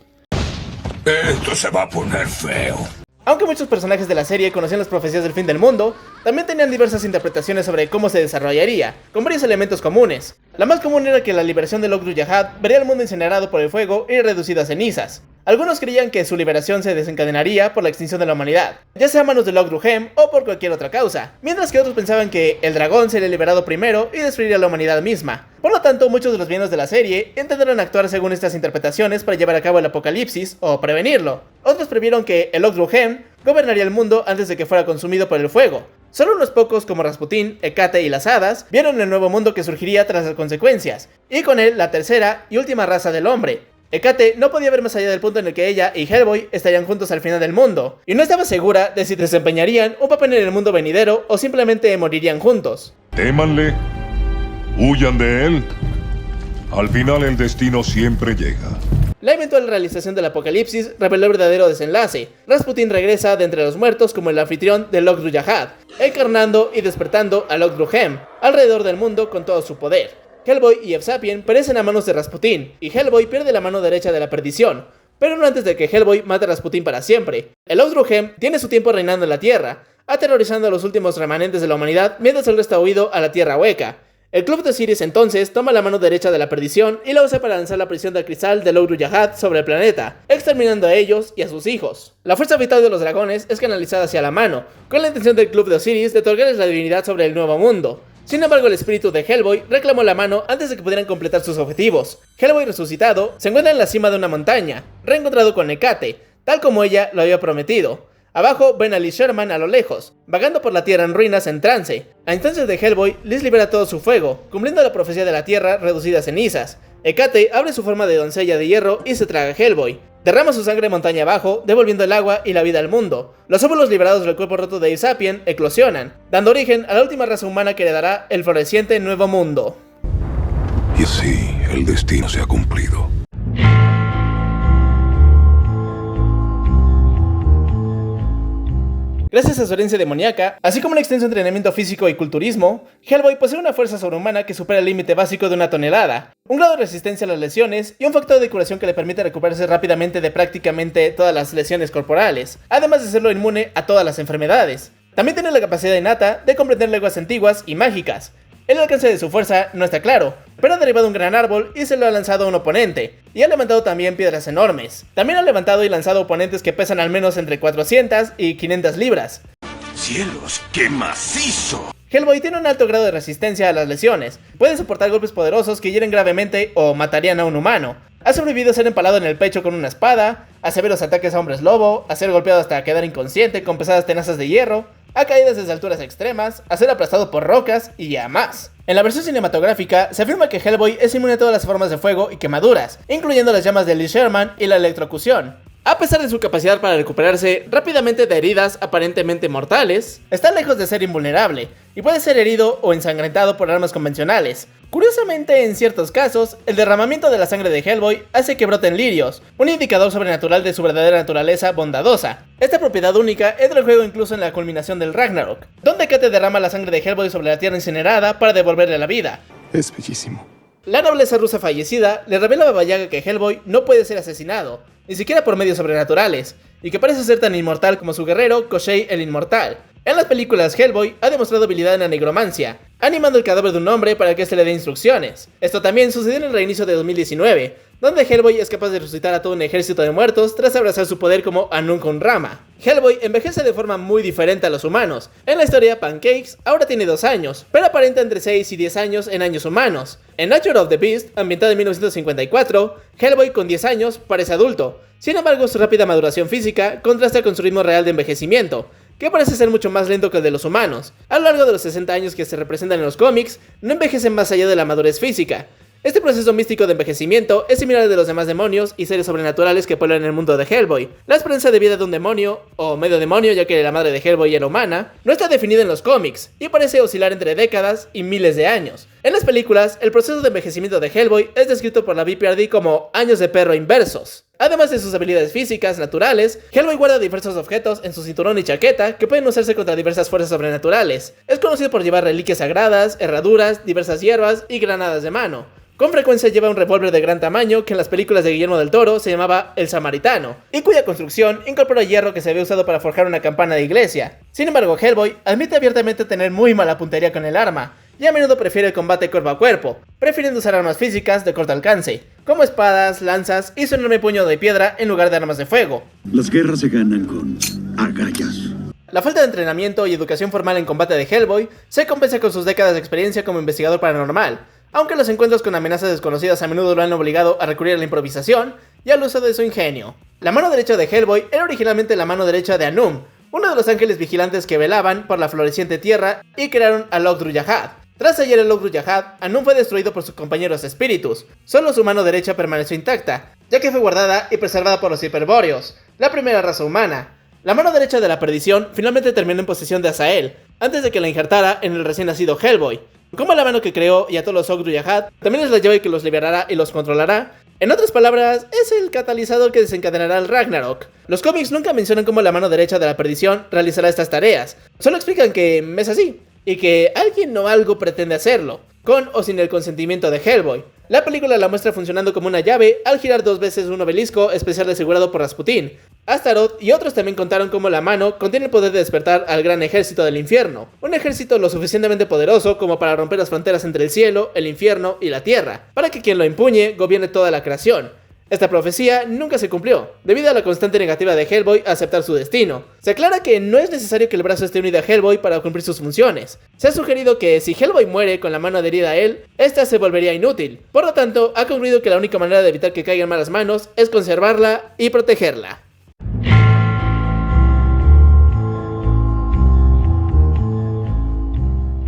Esto se va a poner feo. Aunque muchos personajes de la serie conocían las profecías del fin del mundo, también tenían diversas interpretaciones sobre cómo se desarrollaría, con varios elementos comunes. La más común era que la liberación de Log-Rujahad vería el mundo incinerado por el fuego y reducido a cenizas. Algunos creían que su liberación se desencadenaría por la extinción de la humanidad, ya sea a manos de Log-Ruhem o por cualquier otra causa, mientras que otros pensaban que el dragón sería liberado primero y destruiría la humanidad misma. Por lo tanto, muchos de los villanos de la serie intentaron actuar según estas interpretaciones para llevar a cabo el apocalipsis o prevenirlo. Otros previeron que el Log-Ruhem gobernaría el mundo antes de que fuera consumido por el fuego. Solo unos pocos como Rasputín, Hecate y las hadas vieron el nuevo mundo que surgiría tras las consecuencias, y con él la tercera y última raza del hombre. Hecate no podía ver más allá del punto en el que ella y Hellboy estarían juntos al final del mundo, y no estaba segura de si desempeñarían un papel en el mundo venidero o simplemente morirían juntos. Témanle, huyan de él. Al final el destino siempre llega. La eventual realización del apocalipsis reveló el verdadero desenlace. Rasputín regresa de entre los muertos como el anfitrión de Log-Rujahad, encarnando y despertando a Log-Ruhem alrededor del mundo con todo su poder. Hellboy y Evsapien perecen a manos de Rasputín, y Hellboy pierde la mano derecha de la perdición, pero no antes de que Hellboy mate a Rasputín para siempre. El Log-Ruhem tiene su tiempo reinando en la Tierra, aterrorizando a los últimos remanentes de la humanidad mientras el resto ha huido a la Tierra Hueca. El Club de Osiris entonces toma la mano derecha de la perdición y la usa para lanzar la prisión del cristal de Log-Rujahad sobre el planeta, exterminando a ellos y a sus hijos. La fuerza vital de los dragones es canalizada hacia la mano, con la intención del Club de Osiris de otorgarles la divinidad sobre el nuevo mundo. Sin embargo, el espíritu de Hellboy reclamó la mano antes de que pudieran completar sus objetivos. Hellboy resucitado se encuentra en la cima de una montaña, reencontrado con Hecate, tal como ella lo había prometido. Abajo ven a Liz Sherman a lo lejos, vagando por la tierra en ruinas en trance. A instancias de Hellboy, Liz libera todo su fuego, cumpliendo la profecía de la tierra reducida a cenizas. Hecate abre su forma de doncella de hierro y se traga a Hellboy. Derrama su sangre montaña abajo, devolviendo el agua y la vida al mundo. Los óvulos liberados del cuerpo roto de Evsapien eclosionan, dando origen a la última raza humana que heredará el floreciente nuevo mundo. Y así, el destino se ha cumplido. Gracias a su herencia demoníaca, así como un extenso entrenamiento físico y culturismo, Hellboy posee una fuerza sobrehumana que supera el límite básico de 1 tonelada, un grado de resistencia a las lesiones y un factor de curación que le permite recuperarse rápidamente de prácticamente todas las lesiones corporales, además de serlo inmune a todas las enfermedades. También tiene la capacidad innata de comprender lenguas antiguas y mágicas. El alcance de su fuerza no está claro, pero ha derribado un gran árbol y se lo ha lanzado a un oponente, y ha levantado también piedras enormes. También ha levantado y lanzado oponentes que pesan al menos entre 400 y 500 libras. ¡Cielos, qué macizo! Hellboy tiene un alto grado de resistencia a las lesiones, puede soportar golpes poderosos que hieren gravemente o matarían a un humano. Ha sobrevivido a ser empalado en el pecho con una espada, a severos ataques a hombres lobo, a ser golpeado hasta quedar inconsciente con pesadas tenazas de hierro, a caídas desde alturas extremas, a ser aplastado por rocas y a más. En la versión cinematográfica se afirma que Hellboy es inmune a todas las formas de fuego y quemaduras, incluyendo las llamas de Liz Sherman y la electrocución. A pesar de su capacidad para recuperarse rápidamente de heridas aparentemente mortales, está lejos de ser invulnerable y puede ser herido o ensangrentado por armas convencionales. Curiosamente, en ciertos casos, el derramamiento de la sangre de Hellboy hace que broten lirios, un indicador sobrenatural de su verdadera naturaleza bondadosa. Esta propiedad única entra en juego incluso en la culminación del Ragnarok, donde Hecate derrama la sangre de Hellboy sobre la tierra incinerada para devolverle la vida. Es bellísimo. La nobleza rusa fallecida le revela a Baba Yaga que Hellboy no puede ser asesinado, ni siquiera por medios sobrenaturales, y que parece ser tan inmortal como su guerrero Koschei el Inmortal. En las películas, Hellboy ha demostrado habilidad en la negromancia, animando el cadáver de un hombre para que éste le dé instrucciones. Esto también sucedió en el reinicio de 2019, donde Hellboy es capaz de resucitar a todo un ejército de muertos tras abrazar su poder como Anunkun Rama. Hellboy envejece de forma muy diferente a los humanos. En la historia, Pancakes ahora tiene 2 años, pero aparenta entre 6 y 10 años en años humanos. En Nature of the Beast, ambientado en 1954, Hellboy con 10 años parece adulto. Sin embargo, su rápida maduración física contrasta con su ritmo real de envejecimiento, que parece ser mucho más lento que el de los humanos. A lo largo de los 60 años que se representan en los cómics, no envejecen más allá de la madurez física. Este proceso místico de envejecimiento es similar al de los demás demonios y seres sobrenaturales que pueblan el mundo de Hellboy. La esperanza de vida de un demonio, o medio demonio ya que la madre de Hellboy era humana, no está definida en los cómics y parece oscilar entre décadas y miles de años. En las películas, el proceso de envejecimiento de Hellboy es descrito por la BPRD como años de perro inversos. Además de sus habilidades físicas naturales, Hellboy guarda diversos objetos en su cinturón y chaqueta que pueden usarse contra diversas fuerzas sobrenaturales. Es conocido por llevar reliquias sagradas, herraduras, diversas hierbas y granadas de mano. Con frecuencia lleva un revólver de gran tamaño que en las películas de Guillermo del Toro se llamaba el Samaritano, y cuya construcción incorpora hierro que se había usado para forjar una campana de iglesia. Sin embargo, Hellboy admite abiertamente tener muy mala puntería con el arma, y a menudo prefiere el combate cuerpo a cuerpo, prefiriendo usar armas físicas de corto alcance, como espadas, lanzas y su enorme puño de piedra en lugar de armas de fuego. Las guerras se ganan con agallas. La falta de entrenamiento y educación formal en combate de Hellboy se compensa con sus décadas de experiencia como investigador paranormal, aunque los encuentros con amenazas desconocidas a menudo lo han obligado a recurrir a la improvisación y al uso de su ingenio. La mano derecha de Hellboy era originalmente la mano derecha de Anum, uno de los ángeles vigilantes que velaban por la floreciente tierra y crearon a Log-Druidhad. Tras hallar el Log-Druidhad, Anum fue destruido por sus compañeros espíritus. Solo su mano derecha permaneció intacta, ya que fue guardada y preservada por los hiperbóreos, la primera raza humana. La mano derecha de la perdición finalmente terminó en posesión de Azael, antes de que la injertara en el recién nacido Hellboy. Como la mano que creó y ató los Log-Druidhad, también es la llave que los liberará y los controlará. En otras palabras, es el catalizador que desencadenará el Ragnarok. Los cómics nunca mencionan cómo la mano derecha de la perdición realizará estas tareas, solo explican que es así, y que alguien o algo pretende hacerlo, con o sin el consentimiento de Hellboy. La película la muestra funcionando como una llave al girar 2 veces un obelisco especial asegurado por Rasputín. Astaroth y otros también contaron cómo la mano contiene el poder de despertar al gran ejército del infierno, un ejército lo suficientemente poderoso como para romper las fronteras entre el cielo, el infierno y la tierra, para que quien lo empuñe gobierne toda la creación. Esta profecía nunca se cumplió, debido a la constante negativa de Hellboy a aceptar su destino. Se aclara que no es necesario que el brazo esté unido a Hellboy para cumplir sus funciones. Se ha sugerido que si Hellboy muere con la mano adherida a él, esta se volvería inútil. Por lo tanto, ha concluido que la única manera de evitar que caiga en malas manos es conservarla y protegerla.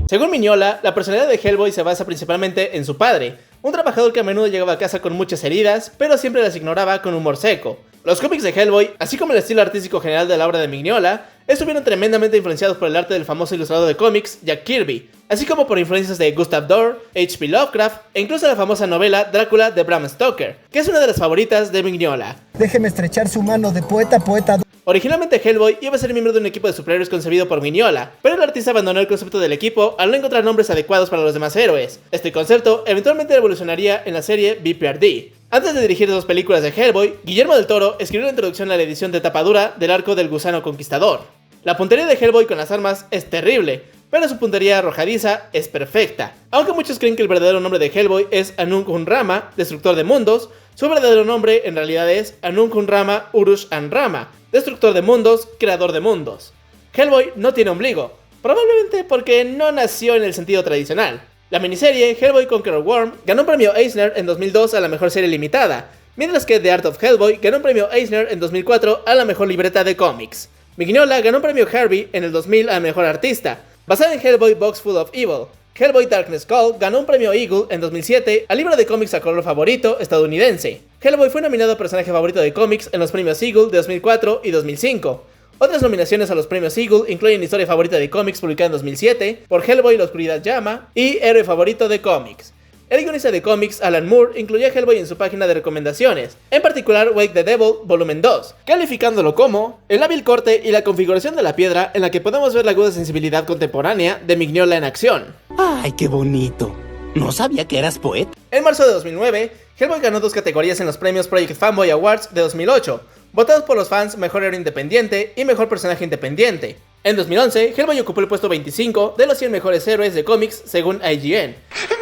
Según Mignola, la personalidad de Hellboy se basa principalmente en su padre, un trabajador que a menudo llegaba a casa con muchas heridas, pero siempre las ignoraba con humor seco. Los cómics de Hellboy, así como el estilo artístico general de la obra de Mignola, estuvieron tremendamente influenciados por el arte del famoso ilustrador de cómics Jack Kirby, así como por influencias de Gustav Dorr, H.P. Lovecraft e incluso la famosa novela Drácula de Bram Stoker, que es una de las favoritas de Mignola. Déjeme estrechar su mano de poeta a poeta. Originalmente Hellboy iba a ser miembro de un equipo de superhéroes concebido por Mignola, pero el artista abandonó el concepto del equipo al no encontrar nombres adecuados para los demás héroes. Este concepto eventualmente evolucionaría en la serie BPRD. Antes de dirigir 2 películas de Hellboy, Guillermo del Toro escribió la introducción a la edición de tapa dura del arco del gusano conquistador. La puntería de Hellboy con las armas es terrible, pero su puntería arrojadiza es perfecta. Aunque muchos creen que el verdadero nombre de Hellboy es Anung-Unrama, destructor de mundos, su verdadero nombre en realidad es Anung-Unrama Urush-Anrama, destructor de mundos, creador de mundos. Hellboy no tiene ombligo, probablemente porque no nació en el sentido tradicional. La miniserie Hellboy Conqueror Worm ganó un premio Eisner en 2002 a la mejor serie limitada, mientras que The Art of Hellboy ganó un premio Eisner en 2004 a la mejor libreta de cómics. Mignola ganó un premio Harvey en el 2000 a mejor artista, basada en Hellboy Box Full of Evil. Hellboy Darkness Call ganó un premio Eagle en 2007 al libro de cómics a color favorito estadounidense. Hellboy fue nominado a personaje favorito de cómics en los premios Eagle de 2004 y 2005. Otras nominaciones a los premios Eagle incluyen historia favorita de cómics publicada en 2007 por Hellboy La Oscuridad Llama y héroe favorito de cómics. El guionista de cómics Alan Moore incluyó a Hellboy en su página de recomendaciones, en particular Wake the Devil Volumen 2, calificándolo como el hábil corte y la configuración de la piedra en la que podemos ver la aguda sensibilidad contemporánea de Mignola en acción. ¡Ay, qué bonito! No sabía que eras poeta. En marzo de 2009, Hellboy ganó 2 categorías en los premios Project Fanboy Awards de 2008, votados por los fans Mejor Héroe Independiente y Mejor Personaje Independiente. En 2011, Hellboy ocupó el puesto 25 de los 100 mejores héroes de cómics según IGN.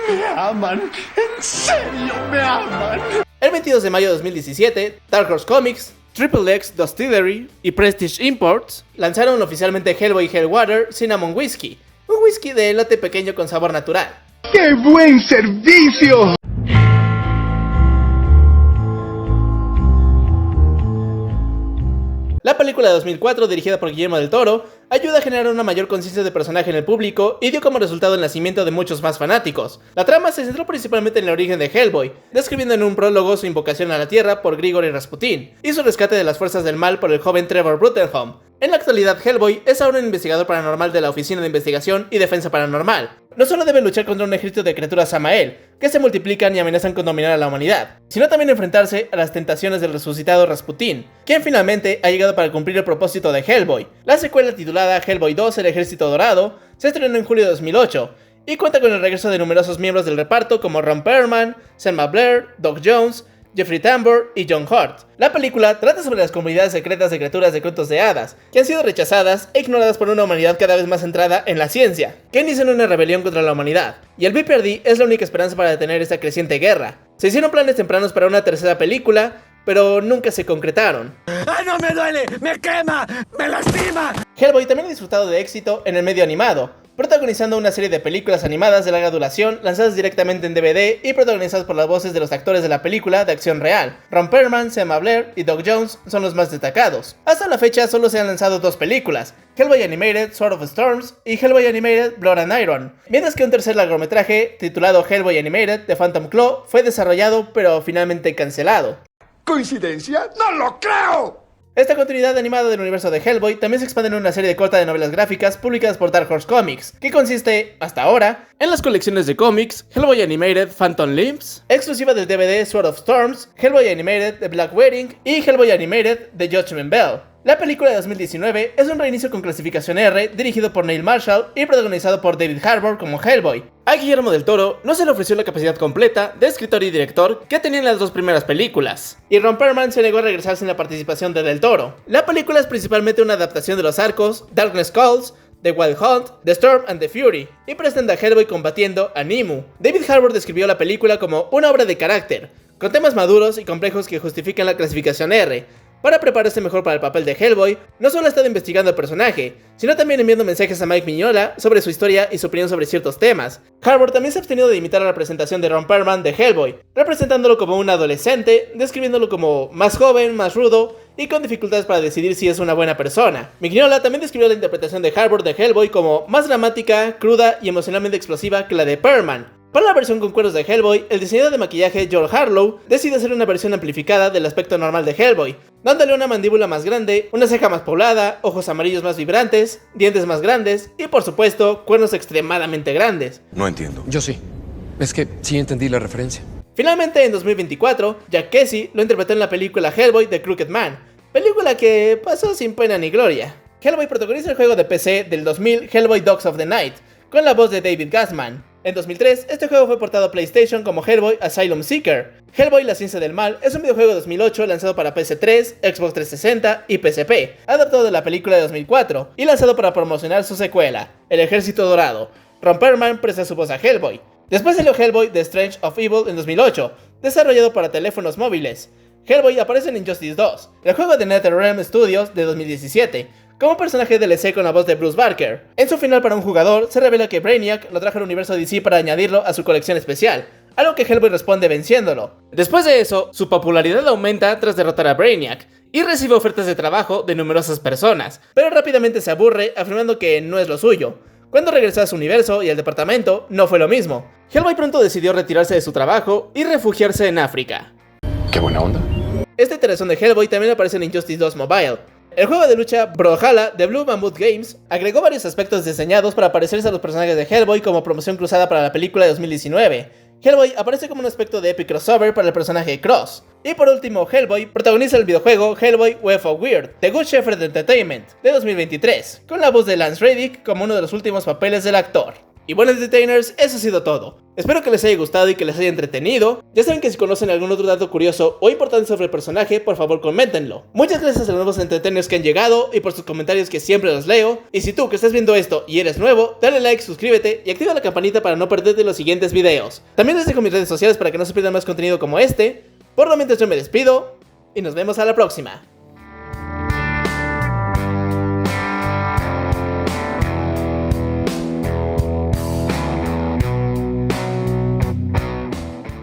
Me aman, en serio me aman. El 22 de mayo de 2017, Dark Horse Comics, Triple X Distillery y Prestige Imports lanzaron oficialmente Hellboy Hellwater Cinnamon Whiskey, un whisky de elote pequeño con sabor natural. ¡Qué buen servicio! La película de 2004, dirigida por Guillermo del Toro, ayuda a generar una mayor conciencia de personaje en el público y dio como resultado el nacimiento de muchos más fanáticos. La trama se centró principalmente en el origen de Hellboy, describiendo en un prólogo su invocación a la Tierra por Grigori Rasputin y su rescate de las fuerzas del mal por el joven Trevor Bruttenholm. En la actualidad, Hellboy es ahora un investigador paranormal de la Oficina de Investigación y Defensa Paranormal. no solo debe luchar contra un ejército de criaturas Samael, que se multiplican y amenazan con dominar a la humanidad, sino también enfrentarse a las tentaciones del resucitado Rasputín, quien finalmente ha llegado para cumplir el propósito de Hellboy. La secuela titulada Hellboy 2: El Ejército Dorado se estrenó en julio de 2008, y cuenta con el regreso de numerosos miembros del reparto como Ron Perlman, Selma Blair, Doc Jones, Jeffrey Tambor y John Hurt. La película trata sobre las comunidades secretas de criaturas de cuentos de hadas, que han sido rechazadas e ignoradas por una humanidad cada vez más centrada en la ciencia, que inician una rebelión contra la humanidad, y el BPRD es la única esperanza para detener esta creciente guerra. Se hicieron planes tempranos para una tercera película, pero nunca se concretaron. ¡Ay, no me duele! ¡Me quema! ¡Me lastima! Hellboy también ha disfrutado de éxito en el medio animado, protagonizando una serie de películas animadas de larga duración lanzadas directamente en DVD y protagonizadas por las voces de los actores de la película de acción real. Ron Perlman, Selma Blair y Doc Jones son los más destacados. Hasta la fecha solo se han lanzado 2 películas, Hellboy Animated Sword of Storms y Hellboy Animated Blood and Iron, mientras que un tercer largometraje titulado Hellboy Animated The Phantom Claw fue desarrollado pero finalmente cancelado. ¿Coincidencia? ¡No lo creo! Esta continuidad animada del universo de Hellboy también se expande en una serie de corta de novelas gráficas publicadas por Dark Horse Comics, que consiste, hasta ahora, en las colecciones de cómics Hellboy Animated Phantom Limbs, exclusiva del DVD Sword of Storms, Hellboy Animated The Black Wedding y Hellboy Animated The Judgment Bell. La película de 2019 es un reinicio con clasificación R, dirigido por Neil Marshall y protagonizado por David Harbour como Hellboy. A Guillermo del Toro no se le ofreció la capacidad completa de escritor y director que tenían las 2 primeras películas, y Ron Perlman se negó a regresar sin la participación de Del Toro. La película es principalmente una adaptación de los arcos Darkness Calls, The Wild Hunt, The Storm and the Fury, y presenta a Hellboy combatiendo a Nimue. David Harbour describió la película como una obra de carácter, con temas maduros y complejos que justifican la clasificación R. Para prepararse mejor para el papel de Hellboy, no solo ha estado investigando el personaje, sino también enviando mensajes a Mike Mignola sobre su historia y su opinión sobre ciertos temas. Harbour también se ha abstenido de imitar a la representación de Ron Perlman de Hellboy, representándolo como un adolescente, describiéndolo como más joven, más rudo y con dificultades para decidir si es una buena persona. Mignola también describió la interpretación de Harbour de Hellboy como más dramática, cruda y emocionalmente explosiva que la de Perlman. Para la versión con cueros de Hellboy, el diseñador de maquillaje George Harlow decide hacer una versión amplificada del aspecto normal de Hellboy, dándole una mandíbula más grande, una ceja más poblada, ojos amarillos más vibrantes, dientes más grandes y por supuesto, cuernos extremadamente grandes. No entiendo. Yo sí. Es que sí entendí la referencia. Finalmente, en 2024, Jack Kesy lo interpretó en la película Hellboy The Crooked Man, película que pasó sin pena ni gloria. Hellboy protagoniza el juego de PC del 2000 Hellboy Dogs of the Night, con la voz de David Gassman. En 2003, este juego fue portado a PlayStation como Hellboy Asylum Seeker. Hellboy La Ciencia del Mal es un videojuego de 2008 lanzado para PS3, Xbox 360 y PSP, adaptado de la película de 2004, y lanzado para promocionar su secuela, El Ejército Dorado. Ron Perlman presta su voz a Hellboy. Después salió Hellboy The Strange of Evil en 2008, desarrollado para teléfonos móviles. Hellboy aparece en Injustice 2, el juego de NetherRealm Studios de 2017, como personaje DLC con la voz de Bruce Barker. En su final para un jugador, se revela que Brainiac lo trajo al universo DC para añadirlo a su colección especial, algo que Hellboy responde venciéndolo. Después de eso, su popularidad aumenta tras derrotar a Brainiac, y recibe ofertas de trabajo de numerosas personas, pero rápidamente se aburre afirmando que no es lo suyo. Cuando regresó a su universo y al departamento, no fue lo mismo. Hellboy pronto decidió retirarse de su trabajo y refugiarse en África. ¡Qué buena onda! Esta iteración de Hellboy también aparece en Injustice 2 Mobile. El juego de lucha Brawlhalla de Blue Mammoth Games agregó varios aspectos diseñados para parecerse a los personajes de Hellboy como promoción cruzada para la película de 2019. Hellboy aparece como un aspecto de epic crossover para el personaje Cross. Y por último, Hellboy protagoniza el videojuego Hellboy Web of Weird de Good Shepherd Entertainment de 2023, con la voz de Lance Reddick como uno de los últimos papeles del actor. Y bueno, entertainers, eso ha sido todo. Espero que les haya gustado y que les haya entretenido. Ya saben que si conocen algún otro dato curioso o importante sobre el personaje, por favor coméntenlo. Muchas gracias a los nuevos entertainers que han llegado y por sus comentarios que siempre los leo. Y si tú que estás viendo esto y eres nuevo, dale like, suscríbete y activa la campanita para no perderte los siguientes videos. También les dejo mis redes sociales para que no se pierdan más contenido como este. Por lo mientras yo me despido y nos vemos a la próxima.